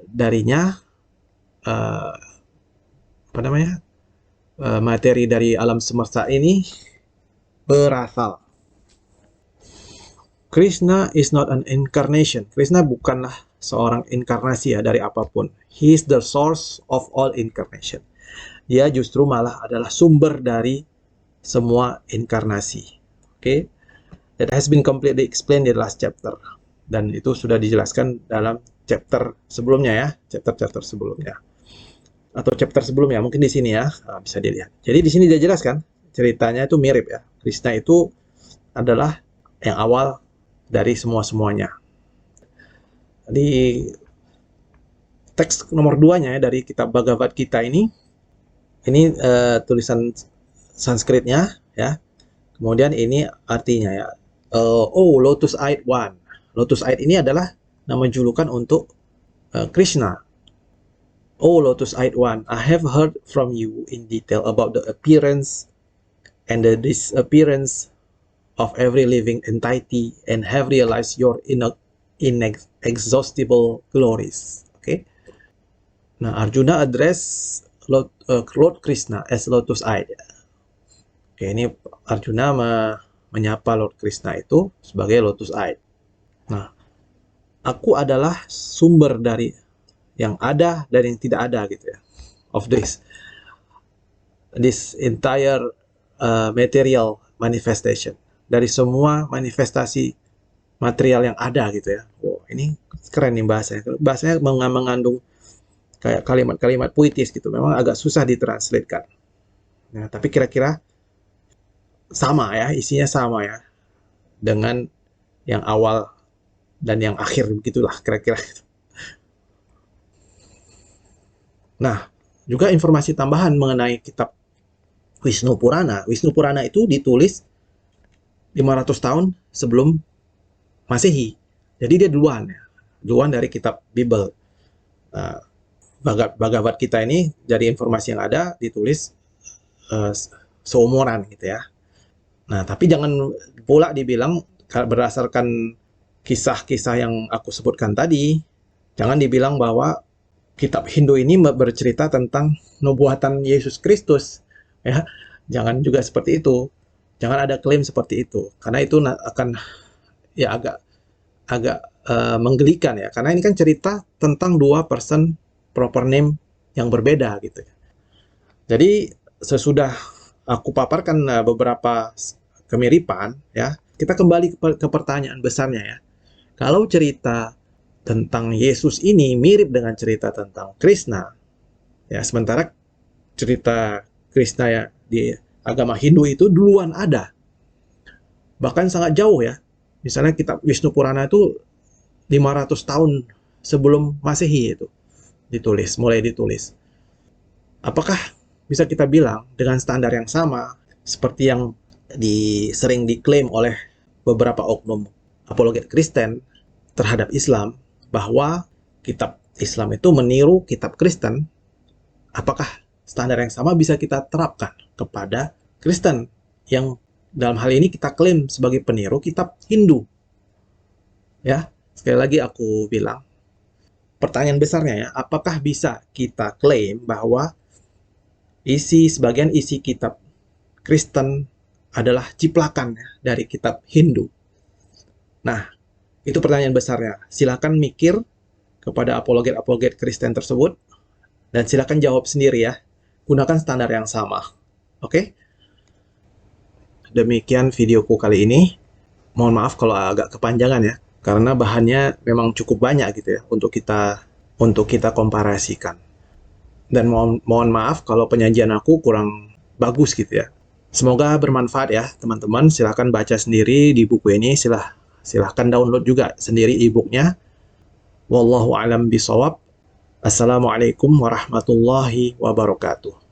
Speaker 1: Darinya materi dari alam semesta ini berasal. Krishna is not an incarnation. Krishna bukanlah seorang inkarnasi ya dari apapun. He is the source of all incarnation. Dia justru malah adalah sumber dari semua inkarnasi. Okay? That has been completely explained in the last chapter. Dan itu sudah dijelaskan dalam chapter sebelumnya ya, chapter sebelumnya. Atau chapter sebelumnya, mungkin di sini ya, bisa dilihat. Jadi di sini dia jelaskan, ceritanya itu mirip ya. Krishna itu adalah yang awal dari semua-semuanya. Di teks nomor 2-nya ya, dari kitab Bhagavad Gita ini tulisan Sanskritnya ya. Kemudian ini artinya ya. Lotus Eyed One. Lotus Eyed ini adalah nama julukan untuk Krishna. Oh Lotus Eyed One, I have heard from you in detail about the appearance and the disappearance of every living entity and have realized your inexhaustible glories. Okay. Nah, Arjuna address Lord Krishna as Lotus Eyed. Oke, ini Arjuna menyapa Lord Krishna itu sebagai Lotus Eyed. Nah, aku adalah sumber dari yang ada dan yang tidak ada gitu ya, of this entire material manifestation, dari semua manifestasi material yang ada gitu ya. Ini keren nih bahasanya mengandung kayak kalimat-kalimat puitis gitu, memang agak susah ditranslatekan. Nah, tapi kira-kira sama ya, isinya sama ya dengan yang awal dan yang akhir, begitulah kira-kira. Nah, juga informasi tambahan mengenai kitab Wisnu Purana. Wisnu Purana itu ditulis 500 tahun sebelum Masehi. Jadi dia duluan dari kitab Bible. Bhagavad Gita ini dari informasi yang ada ditulis seumuran gitu ya. Nah, tapi jangan pula dibilang berdasarkan kisah-kisah yang aku sebutkan tadi, jangan dibilang bahwa kitab Hindu ini bercerita tentang nubuatan Yesus Kristus ya. Jangan juga seperti itu. Jangan ada klaim seperti itu, karena itu akan ya agak menggelikan ya, karena ini kan cerita tentang dua person proper name yang berbeda gitu ya. Jadi sesudah aku paparkan beberapa kemiripan ya, kita kembali ke pertanyaan besarnya ya. Kalau cerita tentang Yesus ini mirip dengan cerita tentang Krishna ya, sementara cerita Krishna ya di agama Hindu itu duluan ada, bahkan sangat jauh ya. Misalnya kitab Wisnu Purana itu 500 tahun sebelum Masehi itu mulai ditulis. Apakah bisa kita bilang dengan standar yang sama seperti yang sering diklaim oleh beberapa oknum apologet Kristen terhadap Islam, bahwa kitab Islam itu meniru kitab Kristen? Apakah standar yang sama bisa kita terapkan kepada Kristen yang dalam hal ini kita klaim sebagai peniru kitab Hindu? Ya, sekali lagi aku bilang, pertanyaan besarnya ya, apakah bisa kita klaim bahwa sebagian isi kitab Kristen adalah ciplakan ya, dari kitab Hindu? Nah, itu pertanyaan besarnya. Silakan mikir kepada apologet-apologet Kristen tersebut Dan silakan jawab sendiri ya. Gunakan standar yang sama. Oke? Demikian videoku kali ini. Mohon maaf kalau agak kepanjangan ya, karena bahannya memang cukup banyak gitu ya untuk kita komparasikan. Dan mohon maaf kalau penyajian aku kurang bagus gitu ya. Semoga bermanfaat ya teman-teman. Silahkan baca sendiri di buku ini. Silahkan download juga sendiri e-booknya. Wallahu a'lam bishawab. Assalamualaikum warahmatullahi wabarakatuh.